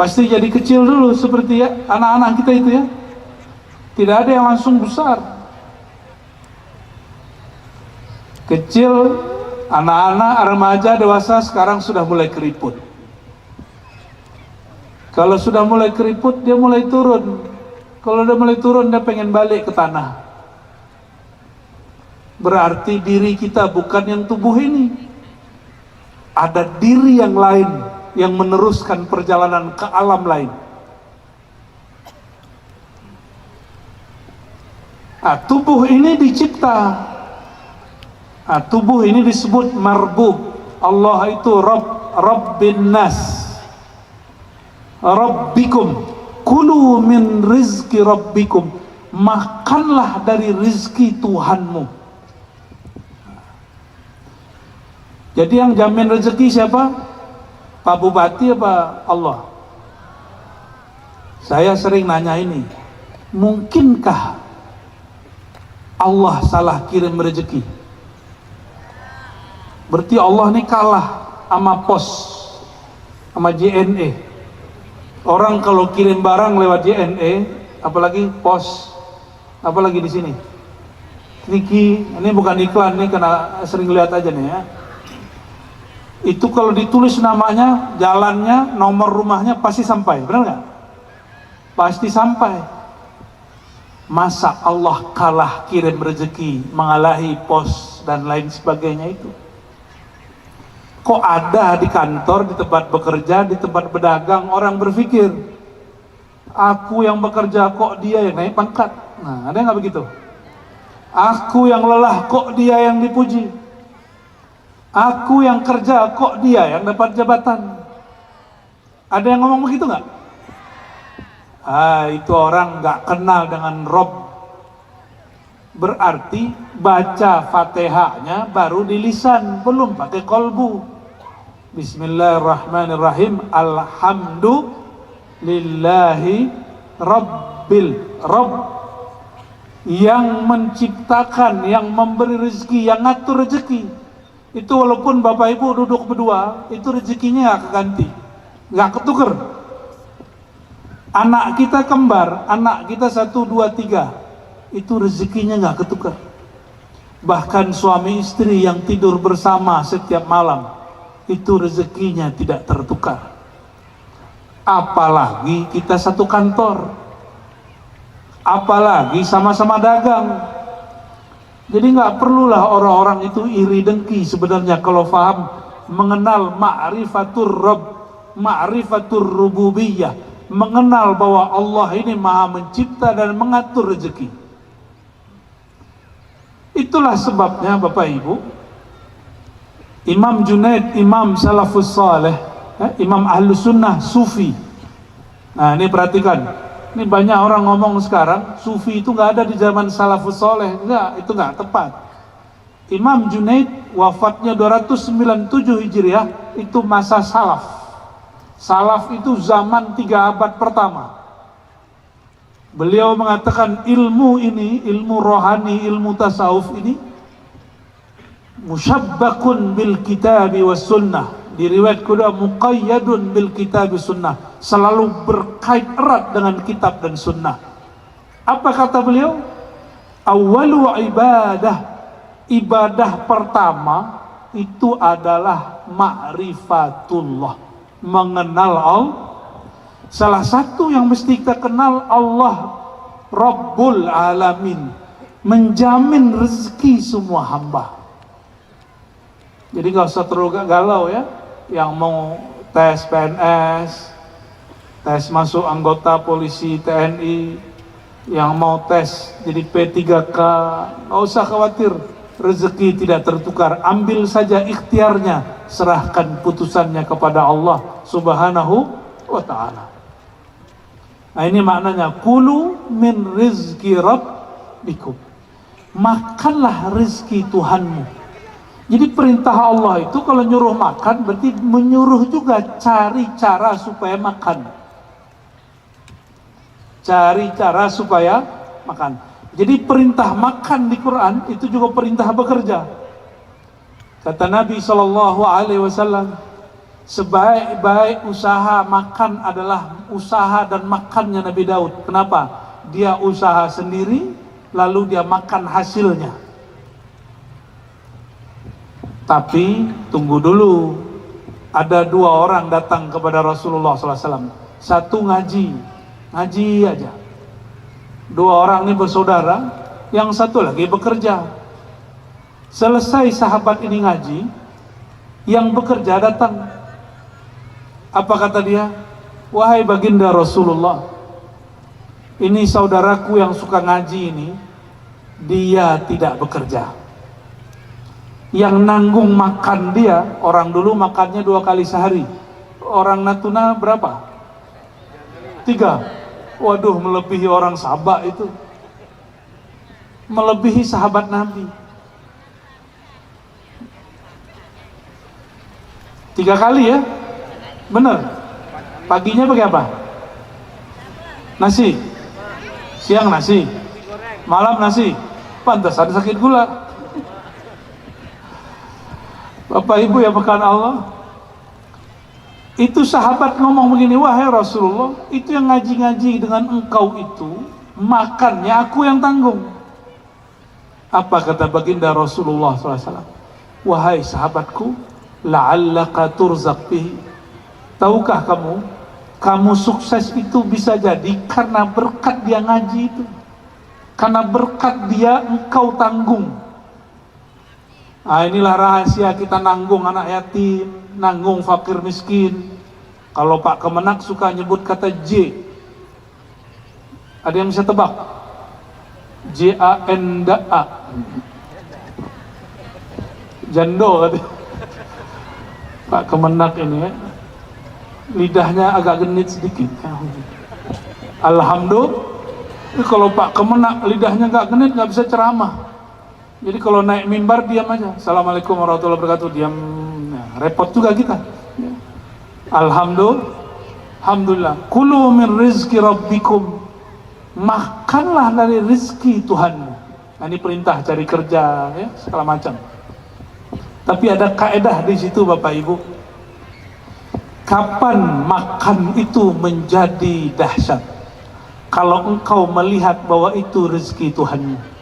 Pasti jadi kecil dulu seperti ya anak-anak kita itu ya. Tidak ada yang langsung besar. Kecil, anak-anak, remaja, dewasa, sekarang sudah mulai keriput. Kalau sudah mulai keriput, dia mulai turun. Kalau dia mulai turun, dia pengen balik ke tanah. Berarti diri kita bukan yang tubuh ini. Ada diri yang lain yang meneruskan perjalanan ke alam lain. Tubuh ini dicipta. Tubuh ini disebut marbub. Allah itu Rabbin nas, Rabbikum, kulu min rizki Rabbikum, makanlah dari rizki Tuhanmu. Jadi yang jamin rezeki siapa? Pak Bupati apa Allah? Saya sering nanya ini, mungkinkah Allah salah kirim rezeki? Berarti Allah ini kalah sama pos, sama JNE. Orang kalau kirim barang lewat JNE, apalagi pos, apalagi di sini. Niki, ini bukan iklan nih, karena sering lihat aja nih ya. Itu kalau ditulis namanya, jalannya, nomor rumahnya pasti sampai, benar nggak? Pasti sampai. Masa Allah kalah kirim rezeki, mengalahi pos dan lain sebagainya itu? Kok ada di kantor, di tempat bekerja, di tempat berdagang, orang berpikir, aku yang bekerja kok dia yang naik pangkat? Nah, ada nggak begitu? Aku yang lelah kok dia yang dipuji? Aku yang kerja kok dia yang dapat jabatan? Ada yang ngomong begitu nggak? Itu orang nggak kenal dengan Rob. Berarti baca Fatihahnya baru di lisan, belum pakai kolbu. Bismillahirrahmanirrahim. Alhamdulillahi Rabbil Rabb, yang menciptakan, yang memberi rezeki, yang ngatur rezeki. Itu walaupun Bapak Ibu duduk berdua, itu rezekinya nggak keganti, nggak ketuker. Anak kita kembar, anak kita 1, 2, 3, itu rezekinya nggak ketuker. Bahkan suami istri yang tidur bersama setiap malam, itu rezekinya tidak tertukar. Apalagi kita satu kantor, apalagi sama-sama dagang. Jadi nggak perlulah orang-orang itu iri dengki sebenarnya kalau faham mengenal ma'rifatur Rabb, ma'rifatur rububiyah, mengenal bahwa Allah ini maha mencipta dan mengatur rezeki. Itulah sebabnya Bapak Ibu, Imam Junaid, Imam Salafus Saleh, Imam Ahlus Sunnah, Sufi. Nah ini perhatikan. Ini banyak orang ngomong sekarang, Sufi itu nggak ada di zaman Salafus Saleh. Enggak, itu nggak tepat. Imam Junaid wafatnya 297 Hijriah, itu masa Salaf. Salaf itu zaman 3 abad pertama. Beliau mengatakan ilmu ini, ilmu rohani, ilmu tasawuf ini musyabbakun bil kitabi was sunnah. Di riwayat kedua muqayyadun bil kitab sunnah, selalu berkait erat dengan kitab dan sunnah. Apa kata beliau? Awwalu ibadah pertama itu adalah ma'rifatullah, mengenal Allah. Salah satu yang mesti kita kenal, Allah Rabbul Alamin, menjamin rezeki semua hamba. Jadi gak usah terlalu galau ya, yang mau tes PNS, tes masuk anggota polisi TNI, yang mau tes jadi P3K, nggak usah khawatir. rezeki tidak tertukar. Ambil saja ikhtiarnya, serahkan putusannya kepada Allah Subhanahu wa ta'ala. Nah, ini maknanya kulu min rizki rabbikum, makanlah rezeki Tuhanmu. Jadi perintah Allah itu kalau nyuruh makan berarti menyuruh juga cari cara supaya makan, cari cara supaya makan. Jadi perintah makan di Quran itu juga perintah bekerja. Kata Nabi SAW, sebaik-baik usaha makan adalah usaha dan makannya Nabi Daud. Kenapa? Dia usaha sendiri, lalu dia makan hasilnya. Tapi tunggu dulu, ada dua orang datang kepada Rasulullah SAW. Satu ngaji aja. Dua orang ini bersaudara, yang satu lagi bekerja. Selesai sahabat ini ngaji, yang bekerja datang. Apa kata dia? Wahai baginda Rasulullah, ini saudaraku yang suka ngaji ini, dia tidak bekerja. Yang nanggung makan dia, orang dulu makannya 2 kali sehari. Orang Natuna berapa? 3. Waduh, melebihi orang Sabah itu, melebihi sahabat Nabi. 3 kali ya, bener. Paginya pakai apa? Nasi. Siang nasi, malam nasi. Pantesan sakit gula. Bapak Ibu ya pekan Allah. Itu sahabat ngomong begini, wahai Rasulullah, itu yang ngaji-ngaji dengan engkau itu, makannya aku yang tanggung. Apa kata baginda Rasulullah SAW? Wahai sahabatku, la'allaka turzaq bihi. Tahukah kamu sukses itu bisa jadi karena berkat dia ngaji itu. Karena berkat dia engkau tanggung. Nah, inilah rahasia kita nanggung anak yatim, nanggung fakir miskin. Kalau Pak Kemenak suka nyebut kata J. Ada yang bisa tebak? J-A-N-D-A. Jando kata Pak Kemenak ini ya. Lidahnya agak genit sedikit. Alhamdulillah. Kalau Pak Kemenak lidahnya agak genit, nggak bisa ceramah. Jadi kalau naik mimbar diam aja. Assalamualaikum warahmatullahi wabarakatuh. Diam. Nah, repot juga kita. Alhamdulillah. Kulu min rizki rabbikum. Makanlah dari rizki Tuhanmu. Nah, ini perintah cari kerja, ya, segala macam. Tapi ada kaedah di situ Bapak Ibu. Kapan makan itu menjadi dahsyat? Kalau engkau melihat bahwa itu rezeki Tuhanmu.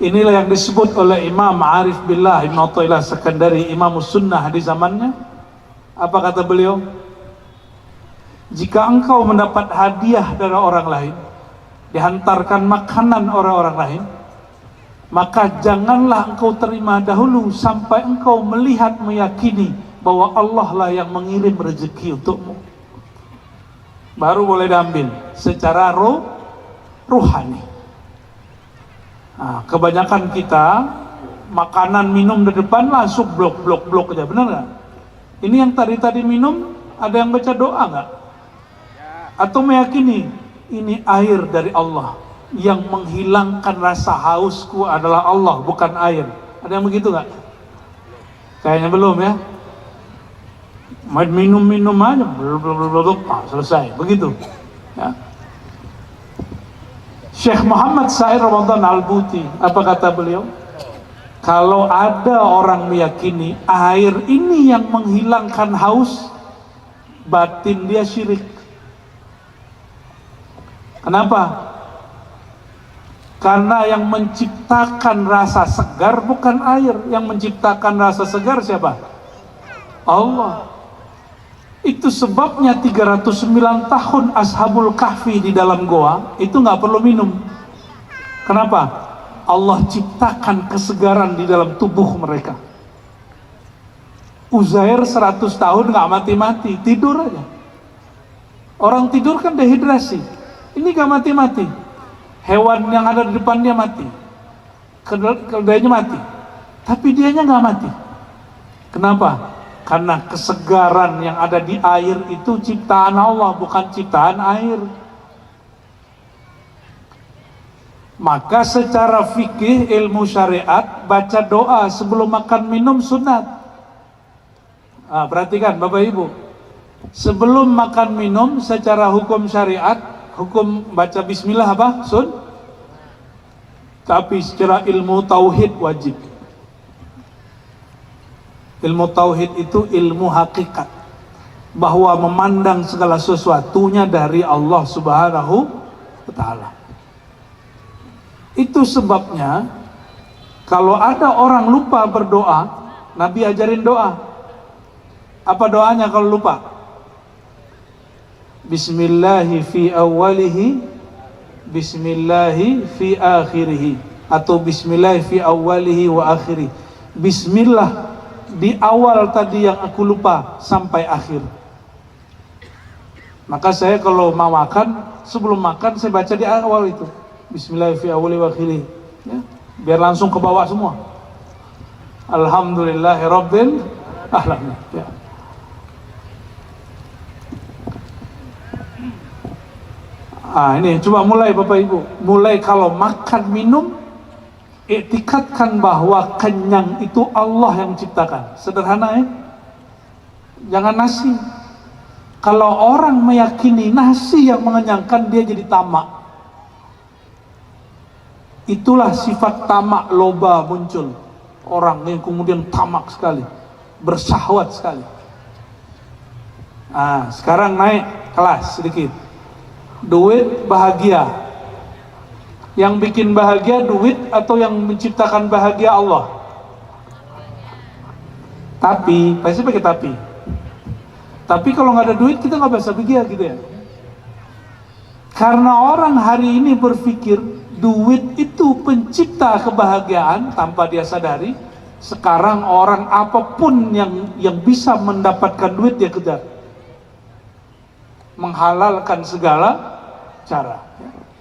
Inilah yang disebut oleh Imam Arif Billah Ibn Athaillah Sekandari, Imam Sunnah di zamannya. Apa kata beliau? Jika engkau mendapat hadiah dari orang lain, dihantarkan makanan orang-orang lain, maka janganlah engkau terima dahulu sampai engkau melihat, meyakini bahwa Allah lah yang mengirim rezeki untukmu. Baru boleh diambil secara ruhani. Nah, kebanyakan kita makanan minum di depan langsung blok aja, benar nggak? Ini yang tadi minum, ada yang baca doa nggak? Atau meyakini ini air dari Allah, yang menghilangkan rasa hausku adalah Allah, bukan air. Ada yang begitu nggak? Kayaknya belum ya. Minum aja, selesai, begitu. Ya. Syekh Muhammad Said Ramadan Al-Buti, apa kata beliau? Kalau ada orang meyakini air ini yang menghilangkan haus, batin dia syirik. Kenapa? Karena yang menciptakan rasa segar bukan air. Yang menciptakan rasa segar siapa? Allah. Itu sebabnya 309 tahun Ashabul Kahfi di dalam goa itu nggak perlu minum. Kenapa? Allah ciptakan kesegaran di dalam tubuh mereka. Uzair 100 tahun nggak mati-mati, tidur aja. Orang tidur kan dehidrasi. Ini nggak mati-mati. Hewan yang ada di depan dia mati. keledainya mati, tapi dianya nggak mati. Kenapa? Karena kesegaran yang ada di air itu ciptaan Allah, bukan ciptaan air. Maka secara fikih ilmu syariat, baca doa sebelum makan minum sunat. Perhatikan Bapak Ibu, sebelum makan minum secara hukum syariat, hukum baca bismillah apa? Tapi secara ilmu tauhid wajib. Ilmu tauhid itu ilmu hakikat, bahwa memandang segala sesuatunya dari Allah Subhanahu wa Ta'ala. Itu sebabnya kalau ada orang lupa berdoa, Nabi ajarin doa. Apa doanya kalau lupa? Bismillahi fi awalihi, Bismillahi fi akhirihi, atau Bismillahi fi awalihi wa akhiri. Bismillah di awal tadi yang aku lupa sampai akhir. Maka saya kalau mau makan, sebelum makan saya baca di awal itu Bismillah fi awali wa akhiri, ya, biar langsung ke bawah semua. Alhamdulillahirabbil alamin, ya. Ini coba mulai Bapak Ibu, mulai kalau makan minum, iktikadkan bahwa kenyang itu Allah yang ciptakan. Sederhana ya, jangan nasi. Kalau orang meyakini nasi yang mengenyangkan, dia jadi tamak. Itulah sifat tamak, loba muncul. Orang yang kemudian tamak sekali, bersahwat sekali. Sekarang naik kelas sedikit. Duit bahagia. Yang bikin bahagia duit atau yang menciptakan bahagia Allah? Tapi, pasti pakai tapi. Tapi kalau nggak ada duit kita nggak bisa bahagia gitu ya. Karena orang hari ini berpikir duit itu pencipta kebahagiaan tanpa dia sadari. Sekarang orang apapun yang bisa mendapatkan duit dia kejar, menghalalkan segala cara.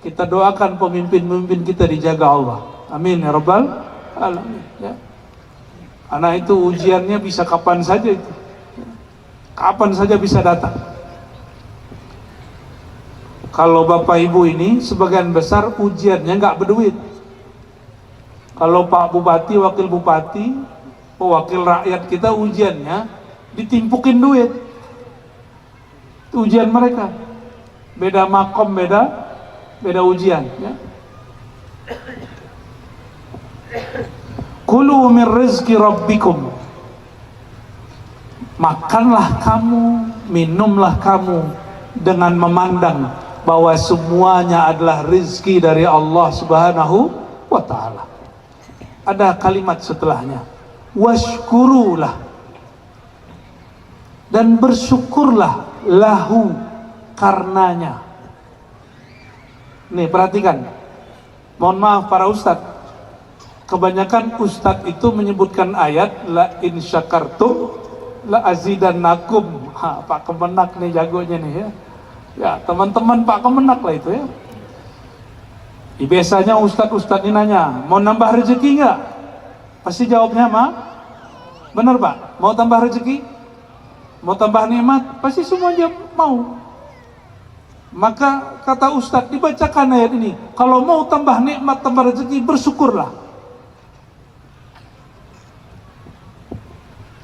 Kita doakan pemimpin-pemimpin kita dijaga Allah. Amin ya rabbal alamin, ya. Karena itu ujiannya bisa kapan saja itu. Kapan saja bisa datang. Kalau Bapak Ibu ini sebagian besar ujiannya nggak berduit. Kalau Pak Bupati, Wakil Bupati, wakil rakyat kita ujiannya ditimpukin duit. Itu ujian mereka. Beda makom, beda ujian, ya. Kulu min rizki rabbikum, makanlah kamu, minumlah kamu dengan memandang bahwa semuanya adalah rizki dari Allah Subhanahu wa Ta'ala. Ada kalimat setelahnya, washkurulah, dan bersyukurlah lahu, karenanya. Nih perhatikan, mohon maaf para ustadz, kebanyakan ustadz itu menyebutkan ayat la in syakartum la azidannakum. Pak Kemenak nih jagonya nih ya. Ya teman-teman Pak Kemenak lah itu ya. Biasanya ustadz-ustadz ini nanya, mau nambah rezeki nggak? Pasti jawabnya benar Pak. Mau tambah rezeki? Mau tambah nikmat? Pasti semuanya mau. Maka kata ustadz, dibacakan ayat ini, kalau mau tambah nikmat, tambah rezeki, bersyukurlah.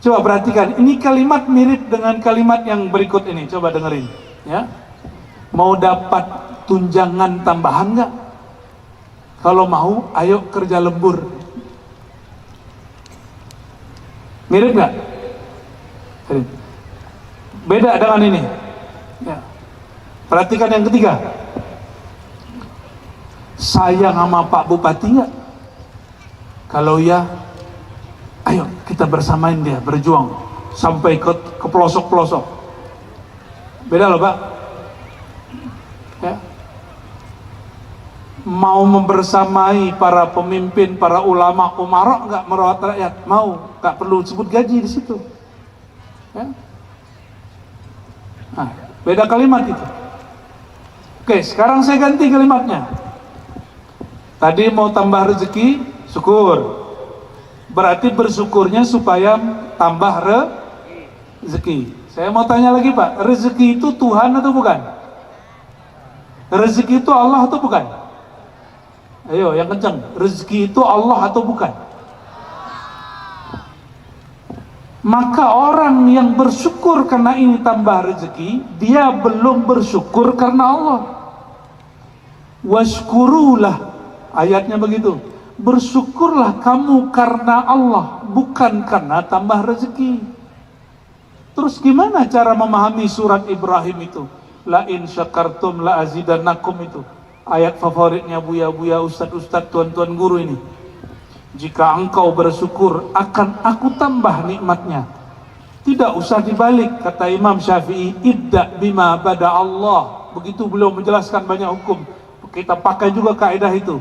Coba perhatikan, ini kalimat mirip dengan kalimat yang berikut ini. Coba dengerin, ya. Mau dapat tunjangan tambahan nggak? Kalau mau, ayo kerja lembur. Mirip nggak? Beda dengan ini. Ya. Perhatikan yang ketiga. Sayang sama Pak Bupati nggak? Kalau ya, ayo kita bersamain dia, berjuang sampai ke pelosok-pelosok. Beda loh Pak. Ya. Mau membersamai para pemimpin, para ulama, umarok nggak merawat rakyat? Mau, nggak perlu sebut gaji di situ. Ya. Nah, beda kalimat itu. Oke, sekarang saya ganti kalimatnya. Tadi mau tambah rezeki, syukur. Berarti bersyukurnya supaya tambah rezeki. Saya mau tanya lagi Pak, rezeki itu Tuhan atau bukan? Rezeki itu Allah atau bukan? Ayo yang kencang, rezeki itu Allah atau bukan? Maka orang yang bersyukur karena ini tambah rezeki, dia belum bersyukur karena Allah. Washkurulah, ayatnya begitu. Bersyukurlah kamu karena Allah, bukan karena tambah rezeki. Terus gimana cara memahami surat Ibrahim itu? La in syakartum la azidannakum itu. Ayat favoritnya buya-buya, ustad-ustad, tuan-tuan guru ini. Jika engkau bersyukur, akan aku tambah nikmatnya. Tidak usah dibalik, kata Imam Syafi'i, ibda bima bada Allah. Begitu beliau menjelaskan banyak hukum. Kita pakai juga kaidah itu.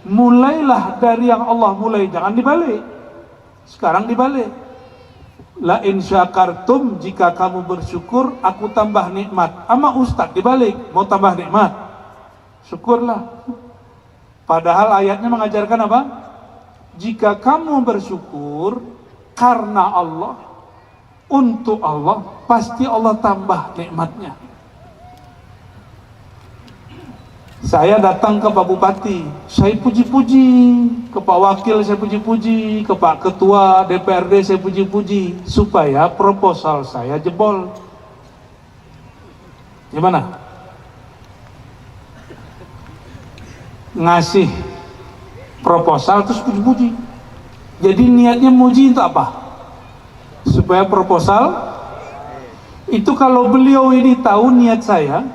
Mulailah dari yang Allah mulai, jangan dibalik. Sekarang dibalik. La in syakartum, jika kamu bersyukur, aku tambah nikmat. Ama ustaz dibalik, mau tambah nikmat, syukurlah. Padahal ayatnya mengajarkan apa? Jika kamu bersyukur karena Allah, untuk Allah, pasti Allah tambah nikmatnya. Saya datang ke Pak Bupati, saya puji-puji, ke Pak Wakil saya puji-puji, ke Pak Ketua DPRD saya puji-puji, supaya proposal saya jebol. Gimana? Ngasih proposal terus puji-puji. Jadi niatnya muji untuk apa? Supaya proposal itu, kalau beliau ini tahu niat saya,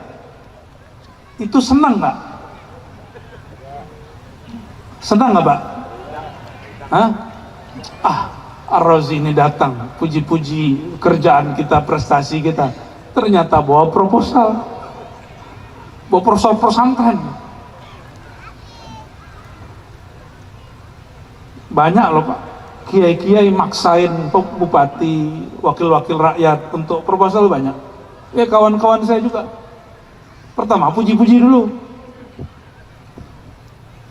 itu senang nggak? Senang nggak Pak? Hah? Ar-Razi ini datang puji-puji kerjaan kita, prestasi kita, ternyata bawa proposal pesantren. Banyak loh Pak, kiai-kiai maksain bupati, wakil-wakil rakyat untuk proposal banyak. Ya kawan-kawan saya juga. Pertama puji-puji dulu.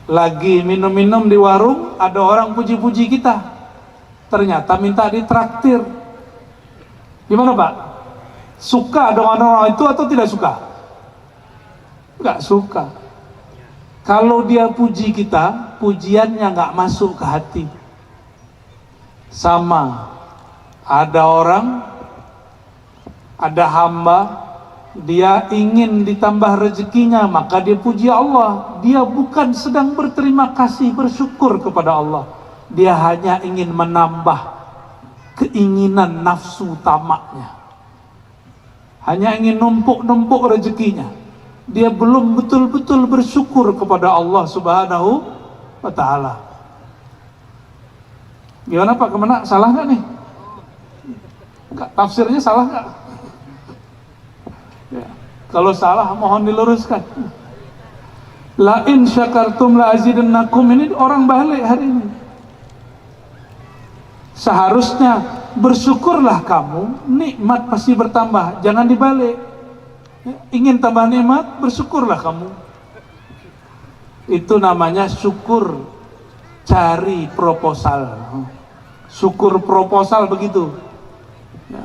Lagi minum-minum di warung, ada orang puji-puji kita, ternyata minta ditraktir. Gimana Pak? Suka dengan orang itu atau tidak suka? Nggak suka. Kalau dia puji kita, pujiannya nggak masuk ke hati. Sama, ada orang, ada hamba, dia ingin ditambah rezekinya, maka dia puji Allah. Dia bukan sedang berterima kasih, bersyukur kepada Allah. Dia hanya ingin menambah keinginan nafsu tamaknya. Hanya ingin numpuk-numpuk rezekinya. Dia belum betul-betul bersyukur kepada Allah Subhanahu wa ta'ala. Gimana Pak, kemana? Salah nggak nih? Tafsirnya salah nggak? Ya. Kalau salah mohon diluruskan. La in syakartum la azidannakum, ini orang balik hari ini. Seharusnya bersyukurlah kamu, nikmat pasti bertambah, jangan dibalik. Ya, ingin tambah nikmat, bersyukurlah kamu. Itu namanya syukur cari proposal. Syukur proposal begitu. Ya.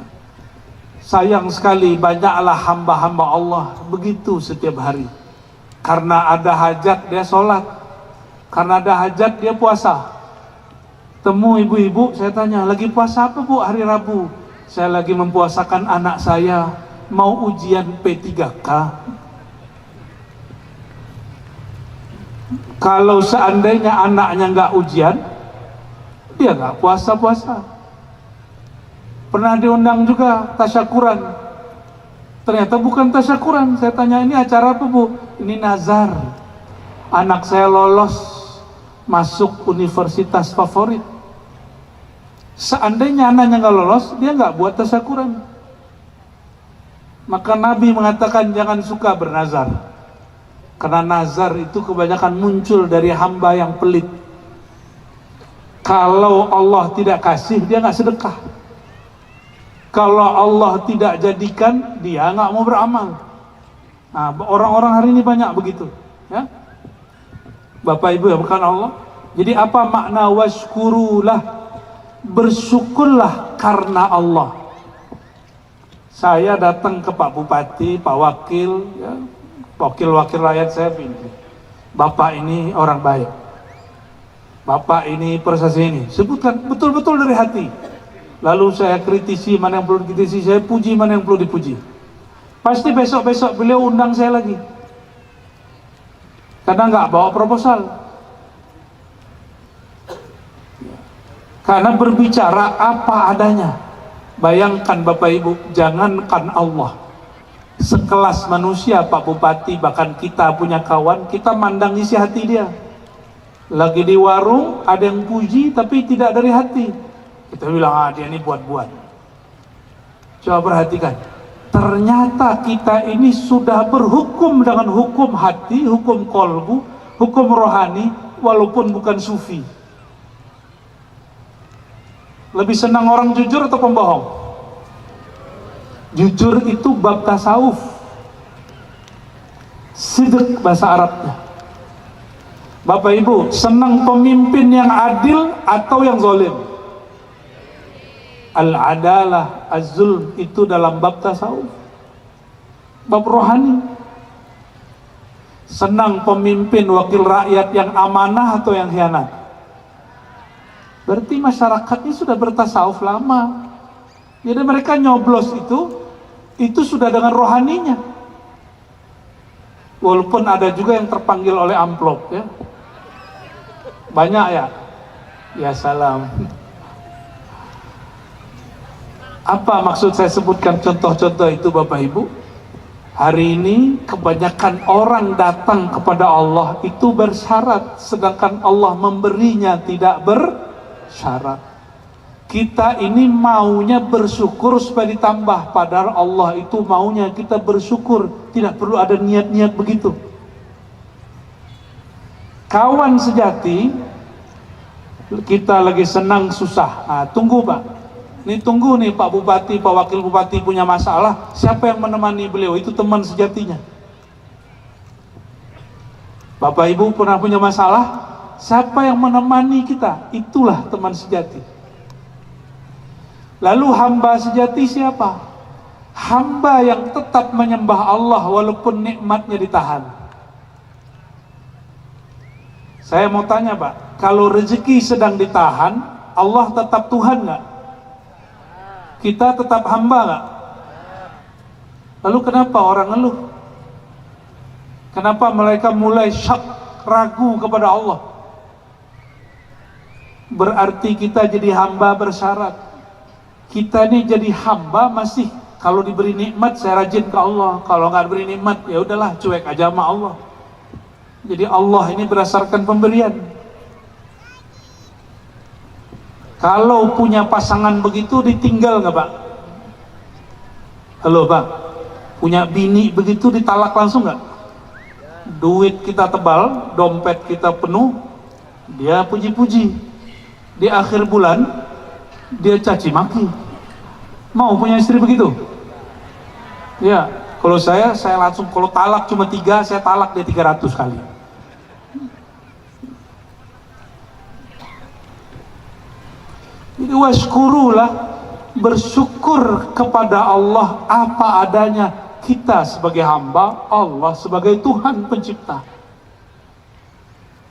Sayang sekali banyaklah hamba-hamba Allah begitu setiap hari. Karena ada hajat dia sholat, karena ada hajat dia puasa. Temu ibu-ibu, saya tanya, lagi puasa apa Bu hari Rabu? Saya lagi mempuasakan anak saya, mau ujian P3K. Kalau seandainya anaknya nggak ujian, dia nggak puasa-puasa. Pernah diundang juga tasyakuran, ternyata bukan tasyakuran. Saya tanya, ini acara apa Bu? Ini nazar, anak saya lolos masuk universitas favorit. Seandainya anaknya nggak lolos, dia nggak buat tasyakuran. Maka Nabi mengatakan jangan suka bernazar, karena nazar itu kebanyakan muncul dari hamba yang pelit. Kalau Allah tidak kasih, dia nggak sedekah. Kalau Allah tidak jadikan, dia nggak mau beramal. Nah, orang-orang hari ini banyak begitu, ya. Bapak Ibu ya, bukan Allah. Jadi apa makna washkurulah? Bersyukurlah karena Allah. Saya datang ke Pak Bupati, Pak Wakil, ya, wakil-wakil rakyat saya pilih. Bapak ini orang baik. Bapak ini proses ini. Sebutkan betul-betul dari hati. Lalu saya kritisi mana yang perlu dikritisi, saya puji mana yang perlu dipuji. Pasti besok-besok beliau undang saya lagi. Karena nggak bawa proposal. Karena berbicara apa adanya. Bayangkan Bapak Ibu, jangankan Allah, sekelas manusia, Pak Bupati, bahkan kita punya kawan, kita mandang isi hati dia. Lagi di warung, ada yang puji tapi tidak dari hati. Kita bilang, dia ini buat-buat. Coba perhatikan, ternyata kita ini sudah berhukum dengan hukum hati, hukum kolbu, hukum rohani, walaupun bukan sufi. Lebih senang orang jujur atau pembohong? Jujur itu bab tasawuf, sidq bahasa Arabnya. Bapak Ibu, senang pemimpin yang adil atau yang zalim? Al-adalah, az-zulm itu dalam bab tasawuf, bab rohani. Senang pemimpin wakil rakyat yang amanah atau yang khianat? Berarti masyarakatnya sudah bertasawuf lama. Jadi mereka nyoblos itu sudah dengan rohaninya. Walaupun ada juga yang terpanggil oleh amplop, ya. Banyak ya. Ya salam. Apa maksud saya sebutkan contoh-contoh itu Bapak Ibu? Hari ini kebanyakan orang datang kepada Allah itu bersyarat, sedangkan Allah memberinya tidak bersyarat. Kita ini maunya bersyukur supaya ditambah, padahal Allah itu maunya kita bersyukur, tidak perlu ada niat-niat begitu. Kawan sejati, kita lagi senang susah, tunggu Pak, ini tunggu nih Pak Bupati, Pak Wakil Bupati punya masalah, siapa yang menemani beliau? Itu teman sejatinya. Bapak Ibu pernah punya masalah, siapa yang menemani kita? Itulah teman sejati. Lalu hamba sejati siapa? Hamba yang tetap menyembah Allah walaupun nikmatnya ditahan. Saya mau tanya Pak, kalau rezeki sedang ditahan, Allah tetap Tuhan nggak? Kita tetap hamba nggak? Lalu kenapa orang ngeluh? Kenapa mereka mulai syak, ragu kepada Allah? Berarti kita jadi hamba bersyarat. Kita ini jadi hamba masih, kalau diberi nikmat saya rajin ke Allah, kalau nggak diberi nikmat ya udahlah cuek aja sama Allah. Jadi Allah ini berdasarkan pemberian. Kalau punya pasangan begitu ditinggal nggak Pak? Halo Pak, punya bini begitu ditalak langsung nggak? Duit kita tebal, dompet kita penuh, dia puji-puji. Di akhir bulan dia caci maki. Mau punya istri begitu? Ya, kalau saya langsung, kalau talak cuma 3, saya talak dia 300 kali. Jadi washkurulah, bersyukur kepada Allah apa adanya, kita sebagai hamba, Allah sebagai Tuhan pencipta.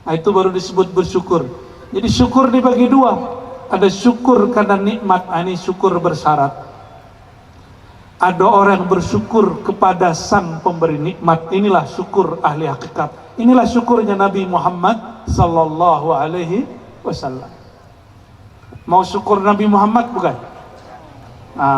Nah, itu baru disebut bersyukur. Jadi syukur dibagi dua. Ada syukur karena nikmat, ini syukur bersyarat. Ada orang yang bersyukur kepada sang pemberi nikmat, inilah syukur ahli hakikat. Inilah syukurnya Nabi Muhammad sallallahu alaihi wasallam. Mau syukur Nabi Muhammad bukan?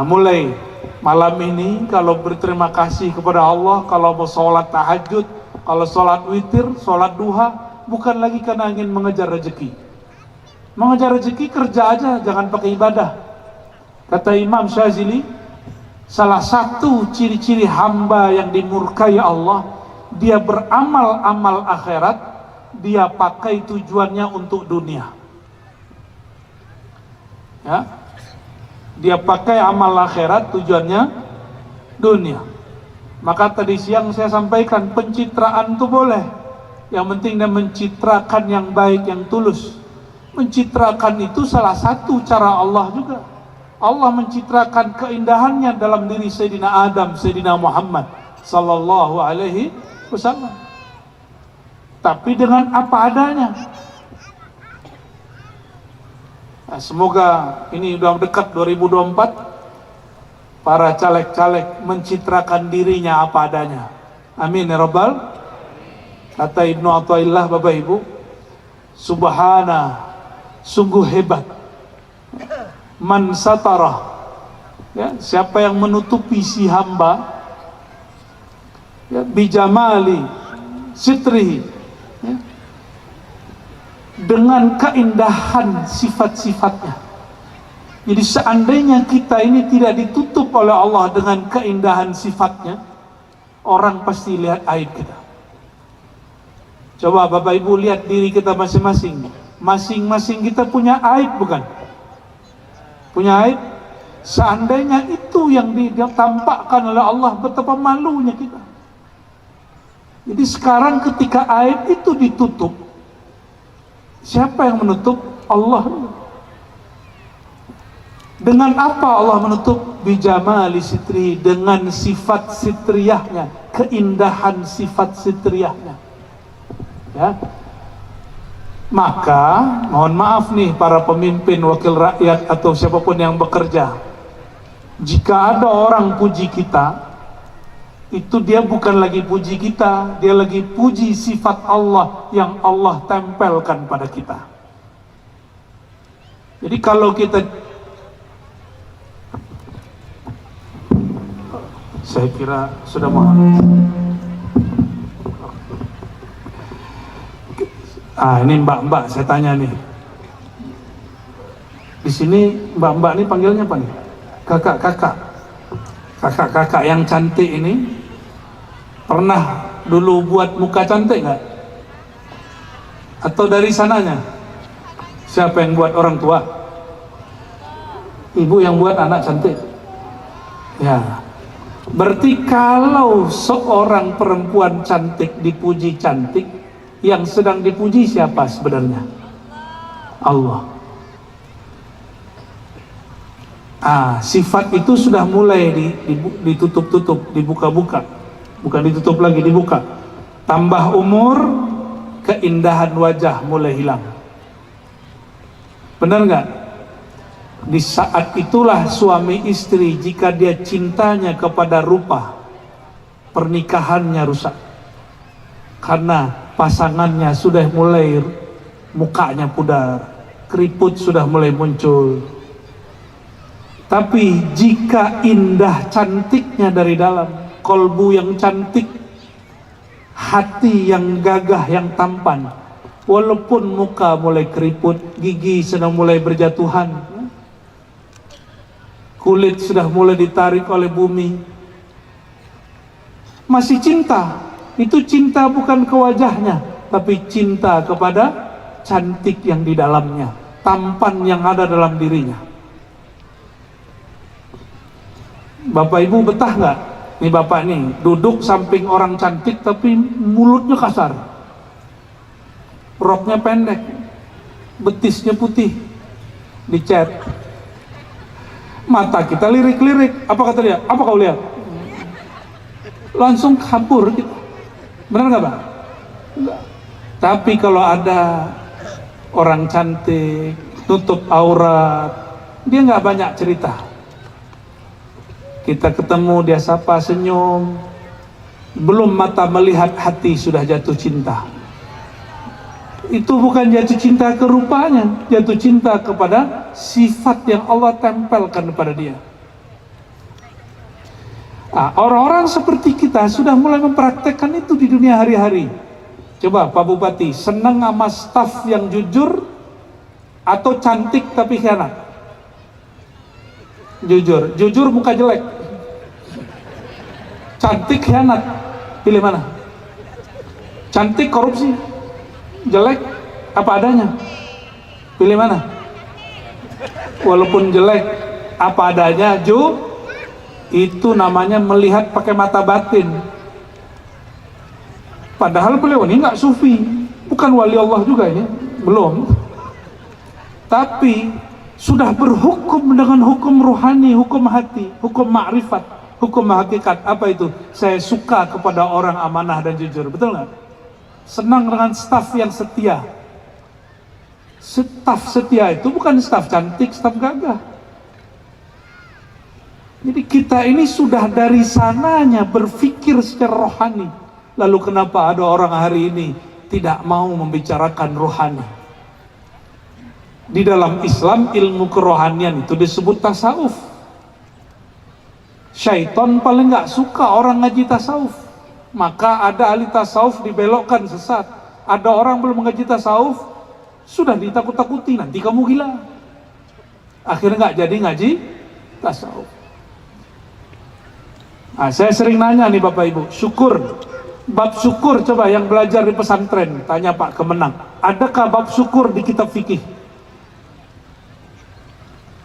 Mulai malam ini kalau berterima kasih kepada Allah, kalau mau sholat tahajud, kalau sholat witir, sholat duha, bukan lagi karena ingin mengejar rezeki. Mengejar rezeki kerja aja, jangan pakai ibadah. Kata Imam Syazili, salah satu ciri-ciri hamba yang dimurkai Allah, dia beramal-amal akhirat, dia pakai tujuannya untuk dunia. Ya, dia pakai amal akhirat tujuannya dunia. Maka tadi siang saya sampaikan, pencitraan itu boleh, Yang penting dia mencitrakan yang baik, yang tulus. Mencitrakan itu salah satu cara Allah juga. Allah mencitrakan keindahannya dalam diri Sayyidina Adam, Sayyidina Muhammad sallallahu alaihi wasallam. Tapi dengan apa adanya. Nah, semoga ini udah dekat 2024, para caleg-caleg mencitrakan dirinya apa adanya. Amin ya rabbal. Kata Ibnu Athaillah, Bapak Ibu, subhana, sungguh hebat, man satarah, ya, siapa yang menutupi si hamba, ya, bijamali sitrihi, ya, dengan keindahan sifat-sifatnya. Jadi seandainya kita ini tidak ditutup oleh Allah dengan keindahan sifatnya, orang pasti lihat aib kita. Coba Bapak Ibu lihat diri kita masing-masing. Masing-masing kita punya aib, bukan? Punya aib. Seandainya itu yang ditampakkan oleh Allah, betapa malunya kita. Jadi sekarang ketika aib itu ditutup, siapa yang menutup? Allah. Dengan apa Allah menutup? Bijamali sitri, dengan sifat sitriyahnya, keindahan sifat sitriyahnya. Ya. Maka mohon maaf nih para pemimpin, wakil rakyat atau siapapun yang bekerja, jika ada orang puji kita, itu dia bukan lagi puji kita, dia lagi puji sifat Allah yang Allah tempelkan pada kita. Jadi kalau kita, saya kira sudah mau. Ini mbak-mbak saya tanya nih. Di sini mbak-mbak ini panggilnya apa nih? Kakak-kakak. Kakak-kakak yang cantik ini pernah dulu buat muka cantik nggak? Atau dari sananya? Siapa yang buat? Orang tua? Ibu yang buat anak cantik? Ya. Berarti kalau seorang perempuan cantik dipuji cantik, yang sedang dipuji siapa sebenarnya? Allah. Sifat itu sudah mulai ditutup-tutup, dibuka-buka. Bukan ditutup lagi, dibuka. Tambah umur, keindahan wajah mulai hilang. Benar nggak? Di saat itulah suami istri, jika dia cintanya kepada rupa, pernikahannya rusak. Karena pasangannya sudah mulai mukanya pudar, keriput sudah mulai muncul. Tapi jika indah cantiknya dari dalam, kolbu yang cantik, hati yang gagah, yang tampan, walaupun muka mulai keriput, gigi sedang mulai berjatuhan, kulit sudah mulai ditarik oleh bumi, masih cinta. Itu cinta bukan ke wajahnya, tapi cinta kepada cantik yang di dalamnya, tampan yang ada dalam dirinya. Bapak Ibu betah nggak? Nih bapak nih duduk samping orang cantik tapi mulutnya kasar, roknya pendek, betisnya putih, dicat, mata kita lirik-lirik. Apa kata dia? Apa kau lihat? Langsung kabur gitu. Benar nggak Pak? Enggak. Tapi kalau ada orang cantik, tutup aurat, dia nggak banyak cerita. Kita ketemu, dia sapa, senyum, belum mata melihat hati sudah jatuh cinta. Itu bukan jatuh cinta ke rupanya, jatuh cinta kepada sifat yang Allah tempelkan kepada dia. Orang-orang seperti kita sudah mulai mempraktekkan itu di dunia hari-hari. Coba Pak Bupati, senang sama staf yang jujur atau cantik tapi khianat? Jujur, jujur muka jelek, cantik khianat, pilih mana? Cantik korupsi, jelek apa adanya, pilih mana? Walaupun jelek apa adanya, itu namanya melihat pakai mata batin. Padahal beliau ini nggak sufi, bukan wali Allah juga ini, belum. Tapi sudah berhukum dengan hukum rohani, hukum hati, hukum ma'rifat, hukum hakikat. Apa itu? Saya suka kepada orang amanah dan jujur, betul nggak? Senang dengan staf yang setia. Staf setia itu bukan staf cantik, staf gagah. Jadi kita ini sudah dari sananya berpikir secara rohani. Lalu kenapa ada orang hari ini tidak mau membicarakan rohani? Di dalam Islam ilmu kerohanian itu disebut tasawuf. Syaitan paling nggak suka orang ngaji tasawuf. Maka ada ahli tasawuf dibelokkan sesat. Ada orang belum mengaji tasawuf, sudah ditakut-takuti, nanti kamu gila. Akhirnya nggak jadi ngaji tasawuf. Nah, saya sering nanya nih Bapak Ibu, syukur. Bab syukur coba yang belajar di pesantren, tanya Pak Kemenang, adakah bab syukur di kitab fikih?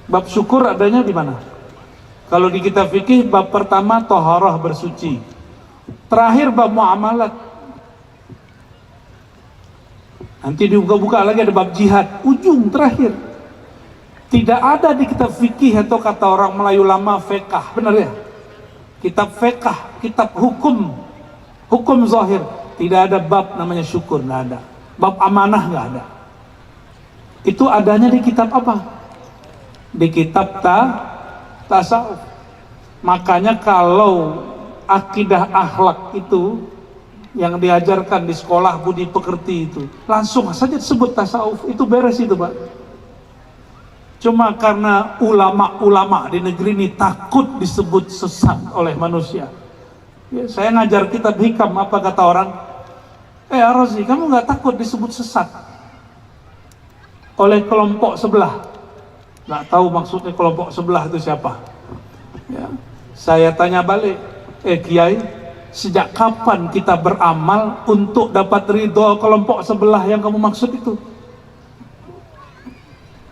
Bab syukur adanya di mana? Kalau di kitab fikih bab pertama toharah bersuci. Terakhir bab muamalat. Nanti dibuka-buka lagi ada bab jihad, ujung terakhir. Tidak ada di kitab fikih atau kata orang Melayu lama fiqh, benar ya? Kitab fiqh, kitab hukum, hukum zahir, tidak ada bab namanya syukur, nggak ada. Bab amanah nggak ada. Itu adanya di kitab apa? Di kitab tasawuf. Makanya kalau akidah akhlak itu yang diajarkan di sekolah budi pekerti itu langsung saja disebut tasawuf, itu beres itu Pak. Cuma karena ulama-ulama di negeri ini takut disebut sesat oleh manusia. Ya, saya ngajar kitab hikam, apa kata orang? Rozi, kamu nggak takut disebut sesat oleh kelompok sebelah? Nggak tahu maksudnya kelompok sebelah itu siapa. Ya, saya tanya balik, Kiai, sejak kapan kita beramal untuk dapat ridho kelompok sebelah yang kamu maksud itu?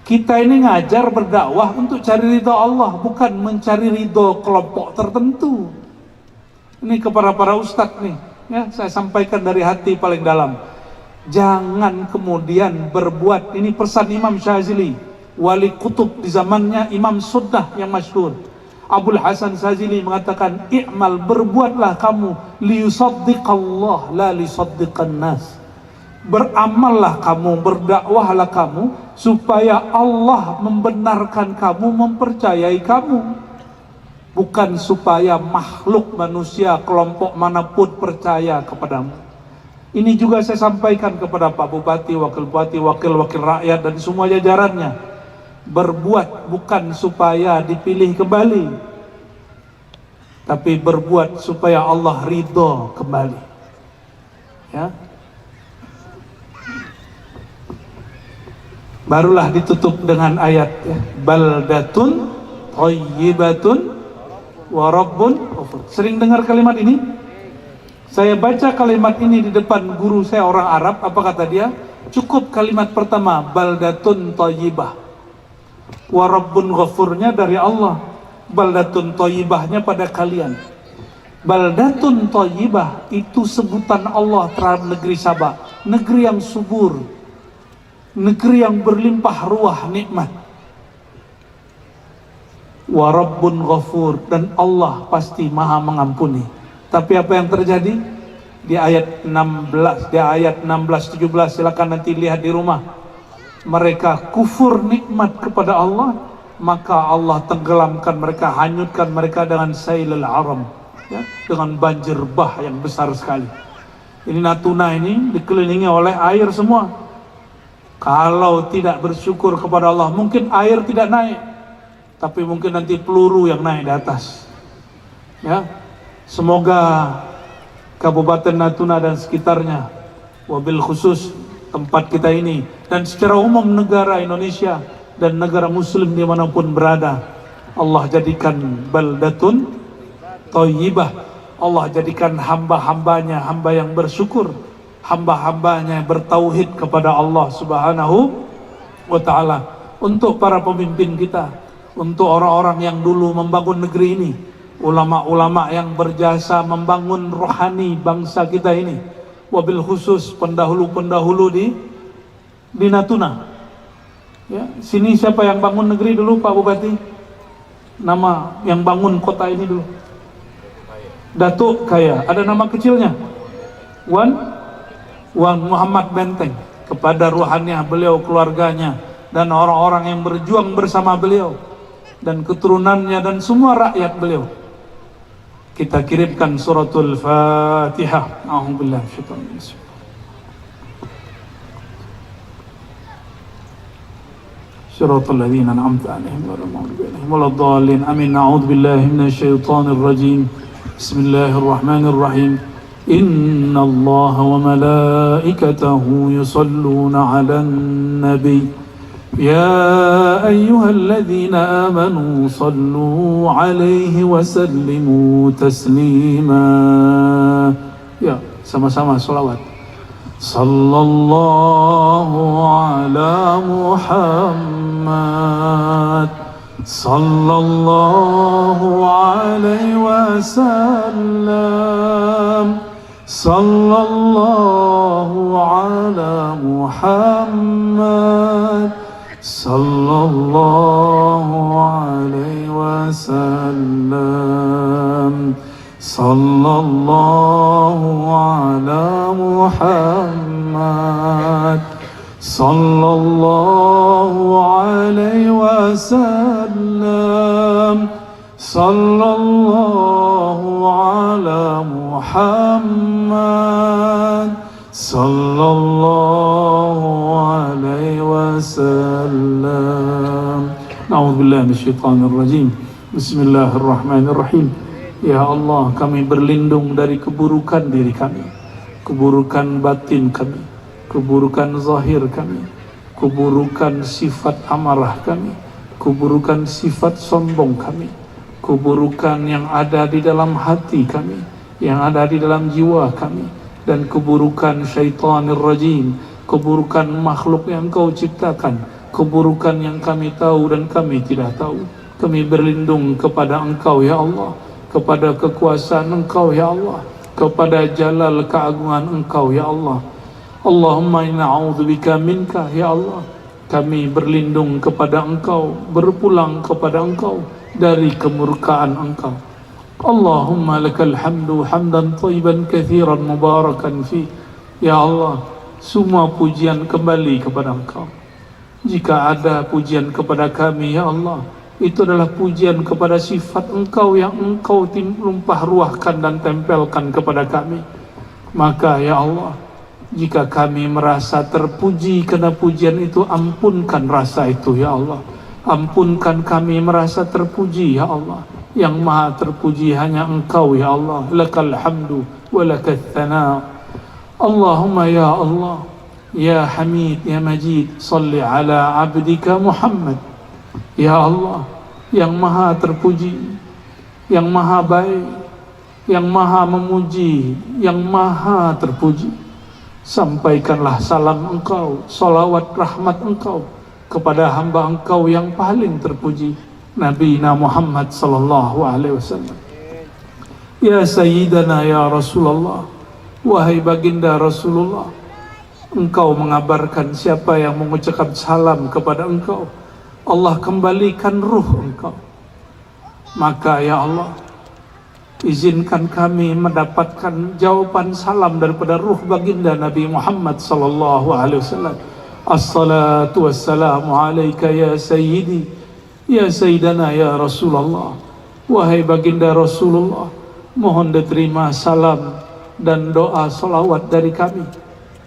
Kita ini ngajar berdakwah untuk cari ridho Allah, bukan mencari ridho kelompok tertentu. Ini kepada para ustadz nih, ya, saya sampaikan dari hati paling dalam. Jangan kemudian berbuat, ini pesan Imam Syazili, wali kutub di zamannya Imam Sunnah yang masyhur. Abul Hasan Syazili mengatakan, i'mal, berbuatlah kamu liyusaddiqallah la lisaddiqan nas. Beramallah kamu, berdakwahlah kamu supaya Allah membenarkan kamu, mempercayai kamu, bukan supaya makhluk manusia kelompok manapun percaya kepadamu. Ini juga saya sampaikan kepada Pak Bupati, Wakil Bupati, wakil-wakil rakyat dan semua jajarannya. Berbuat bukan supaya dipilih kembali, tapi berbuat supaya Allah ridho kembali. Ya. Barulah ditutup dengan ayat, ya, baldatun thayyibatun wa rabbun ghafur. Sering dengar kalimat ini? Saya baca kalimat ini di depan guru saya orang Arab, apa kata dia? Cukup kalimat pertama, baldatun thayyibah. Wa rabbun ghafurnya dari Allah, baldatun thayyibahnya pada kalian. Baldatun thayyibah itu sebutan Allah terhadap negeri Sabah, negeri yang subur, negeri yang berlimpah ruah nikmat. Wa rabbun ghafur, dan Allah pasti maha mengampuni. Tapi apa yang terjadi? Di ayat 16, di ayat 16-17, silakan nanti lihat di rumah. Mereka kufur nikmat kepada Allah, maka Allah tenggelamkan mereka, hanyutkan mereka dengan sailul aram, ya, dengan banjir bah yang besar sekali. Ini Natuna ini dikelilingi oleh air semua. Kalau tidak bersyukur kepada Allah, mungkin air tidak naik, tapi mungkin nanti peluru yang naik di atas. Ya, semoga Kabupaten Natuna dan sekitarnya, wabil khusus tempat kita ini, dan secara umum negara Indonesia dan negara Muslim dimanapun berada, Allah jadikan baldatun thayyibah. Allah jadikan hamba-hambanya hamba yang bersyukur, hamba-hambanya bertauhid kepada Allah Subhanahu wa ta'ala. Untuk para pemimpin kita, untuk orang-orang yang dulu membangun negeri ini, ulama-ulama yang berjasa membangun rohani bangsa kita ini, wabil khusus pendahulu-pendahulu di Natuna. Ya, sini siapa yang bangun negeri dulu Pak Bupati? Nama yang bangun kota ini dulu. Datuk Kaya. Ada nama kecilnya? Wan Muhammad Benteng. Kepada ruhannya beliau, keluarganya, dan orang-orang yang berjuang bersama beliau, dan keturunannya dan semua rakyat beliau, kita kirimkan suratul Fatihah. A'udzubillahi minasyaitonir rajim. Siratal ladzina an'amta 'alaihim ghairil maghdubi 'alaihim waladdallin. Amin. A'udzubillahi minasyaitonir rajim. Bismillahirrahmanirrahim. Inna Allah wa malaikatahu yusalluna 'alan nabi. Ya ayyuhalladzina amanu sallu 'alaihi wa sallimu taslima. Ya, sama-sama sholawat. Sallallahu ala Muhammad, sallallahu alaihi wasallam, sallallahu ala Muhammad, sallallahu alaihi wasallam, sallallahu ala Muhammad, sallallahu alaihi wasallam, sallallahu ala Muhammad, sallallahu alaihi wasallam. A'udzubillahi minasyaitonir rajim. Bismillahirrahmanirrahim. Ya Allah, kami berlindung dari keburukan diri kami, keburukan batin kami, keburukan zahir kami, keburukan sifat amarah kami, keburukan sifat sombong kami, keburukan yang ada di dalam hati kami, yang ada di dalam jiwa kami, dan keburukan syaitanir rajim, keburukan makhluk yang Kau ciptakan, keburukan yang kami tahu dan kami tidak tahu. Kami berlindung kepada Engkau ya Allah, kepada kekuasaan Engkau ya Allah, kepada jalal keagungan Engkau ya Allah. Allahumma inna a'udzubika minka ya Allah. Kami berlindung kepada Engkau, berpulang kepada Engkau dari kemurkaan Engkau. Allahumma lakal hamdu hamdan thayyiban katsiran mubarakan fi. Ya Allah, semua pujian kembali kepada Engkau. Jika ada pujian kepada kami ya Allah, itu adalah pujian kepada sifat Engkau yang Engkau lumpah ruahkan dan tempelkan kepada kami. Maka ya Allah, jika kami merasa terpuji karena pujian itu, ampunkan rasa itu ya Allah. Ampunkan kami merasa terpuji ya Allah. Yang maha terpuji hanya Engkau ya Allah. Lakal hamdu wa lakal thana. Allahumma ya Allah, ya Hamid, ya Majid, salli ala abdika Muhammad. Ya Allah, yang maha terpuji, yang maha baik, yang maha memuji, yang maha terpuji, sampaikanlah salam Engkau, salawat rahmat Engkau kepada hamba Engkau yang paling terpuji, Nabi Muhammad sallallahu alaihi wasallam. Ya Sayyidana ya Rasulullah, wahai baginda Rasulullah, Engkau mengabarkan siapa yang mengucapkan salam kepada Engkau, Allah kembalikan ruh Engkau. Maka ya Allah, izinkan kami mendapatkan jawaban salam daripada ruh baginda Nabi Muhammad sallallahu alaihi wasallam. Assalatu wassalamu alaika ya sayyidi, ya sayyidana ya Rasulullah. Wahai baginda Rasulullah, mohon diterima salam dan doa salawat dari kami,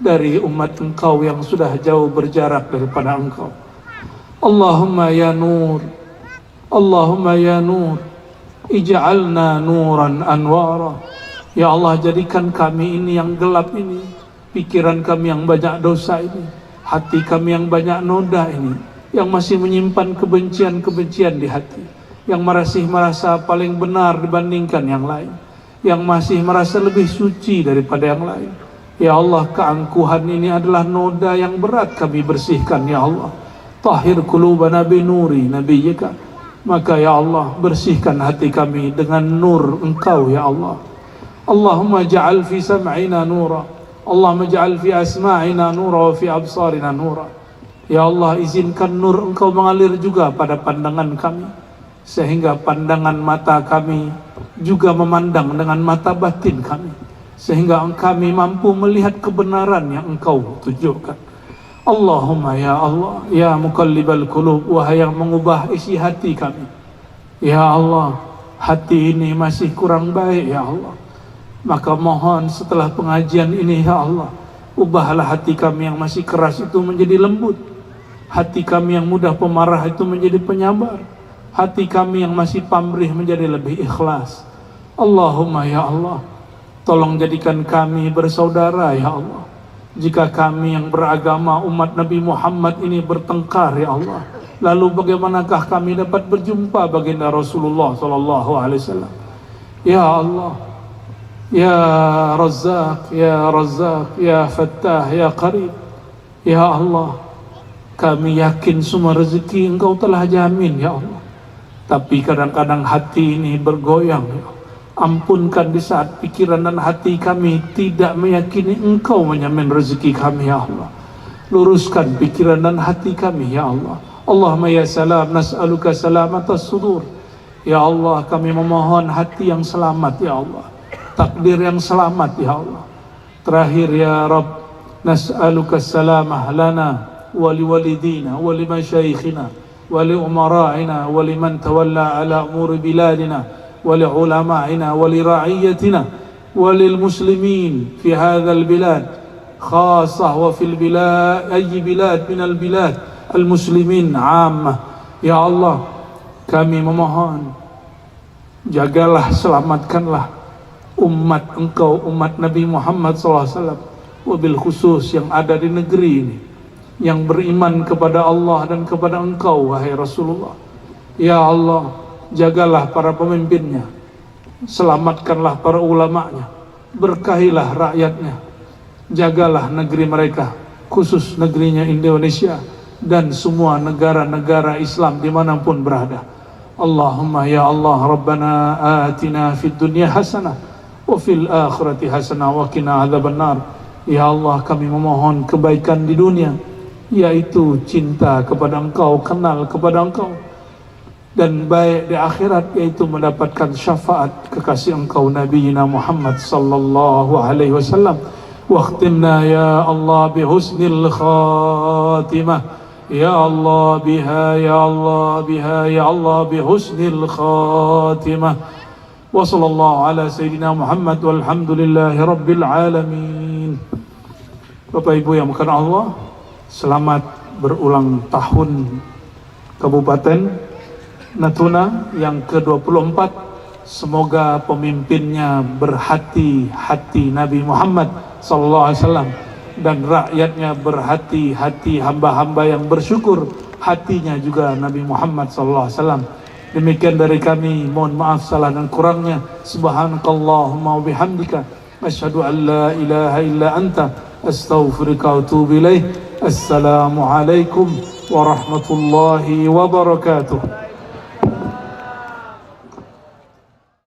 dari umat Engkau yang sudah jauh berjarak daripada Engkau. Allahumma ya nur, Allahumma ya nur, ij'alna nuran anwara. Ya Allah, jadikan kami ini yang gelap ini, pikiran kami yang banyak dosa ini, hati kami yang banyak noda ini, yang masih menyimpan kebencian-kebencian di hati, yang masih merasa paling benar dibandingkan yang lain, yang masih merasa lebih suci daripada yang lain. Ya Allah, keangkuhan ini adalah noda yang berat, kami bersihkan ya Allah. Tahhir qulubana binuri nabiyyika. Maka ya Allah, bersihkan hati kami dengan nur Engkau ya Allah. Allahumma ja'al fi sam'ina nura, Allahumma ij'al fi asma'ina nura wa fi absarina nura. Ya Allah, izinkan nur Engkau mengalir juga pada pandangan kami, sehingga pandangan mata kami juga memandang dengan mata batin kami, sehingga kami mampu melihat kebenaran yang Engkau tunjukkan. Allahumma ya Allah, ya muqallibal qulub, wahai yang mengubah isi hati kami. Ya Allah, hati ini masih kurang baik ya Allah. Maka mohon setelah pengajian ini ya Allah, ubahlah hati kami yang masih keras itu menjadi lembut, hati kami yang mudah pemarah itu menjadi penyabar, hati kami yang masih pamrih menjadi lebih ikhlas. Allahumma ya Allah, tolong jadikan kami bersaudara ya Allah. Jika kami yang beragama umat Nabi Muhammad ini bertengkar ya Allah, lalu bagaimanakah kami dapat berjumpa baginda Rasulullah sallallahu alaihi wasallam? Ya Allah, ya Razzaq, ya Razzaq, ya Fattah, ya Qarib. Ya Allah, kami yakin semua rezeki Engkau telah jamin ya Allah. Tapi kadang-kadang hati ini bergoyang ya Allah. Ampunkan di saat pikiran dan hati kami tidak meyakini Engkau menjamin rezeki kami ya Allah. Luruskan pikiran dan hati kami ya Allah. Allahumma ya salam, nas'aluka salamatas sudur. Ya Allah, kami memohon hati yang selamat ya Allah, takdir yang selamat ya Allah. Terakhir ya Rabb, nas'aluka salamah lana wa liwalidina wa limasyaikhina wa liumara'ina wa liman tawalla ala umuri biladina wa liulama'ina wa lira'iyatina wa lilmuslimin fi hadzal bilad khassah wa fil bilad ayyi bilad minal bilad al-muslimin 'ammah. Ya Allah, kami memohon, jagalah, selamatkanlah umat Engkau, umat Nabi Muhammad SAW, wabil khusus yang ada di negeri ini, yang beriman kepada Allah dan kepada Engkau wahai Rasulullah. Ya Allah, jagalah para pemimpinnya, selamatkanlah para ulamanya, berkahilah rakyatnya, jagalah negeri mereka, khusus negerinya Indonesia dan semua negara-negara Islam dimanapun berada. Allahumma ya Allah, Rabbana atina fid dunya hasanah wa fil akhirati hasanah wa qina adzabannar. Ya Allah, kami memohon kebaikan di dunia, yaitu cinta kepada Engkau, kenal kepada Engkau, dan baik di akhirat, yaitu mendapatkan syafaat kekasih Engkau Nabiina Muhammad sallallahu alaihi wasallam. Waqtimna ya Allah bihusnil khatimah. Ya Allah biha, ya Allah biha, ya Allah bihusnil khatimah. Wa sallallahu ala sayyidina Muhammad walhamdulillahi rabbil alamin. Bapak Ibu yang bukan Allah, selamat berulang tahun Kabupaten Natuna yang ke-24. Semoga pemimpinnya berhati-hati Nabi Muhammad sallallahu alaihi wasallam, dan rakyatnya berhati-hati hamba-hamba yang bersyukur, hatinya juga Nabi Muhammad sallallahu alaihi wasallam. Demikian dari kami, mohon maaf salah dan kurangnya. Subhanakallahumma wa bihamdika asyhadu an la ilaha illa anta astaghfiruka wa atubu ilaih. Assalamualaikum warahmatullahi wabarakatuh.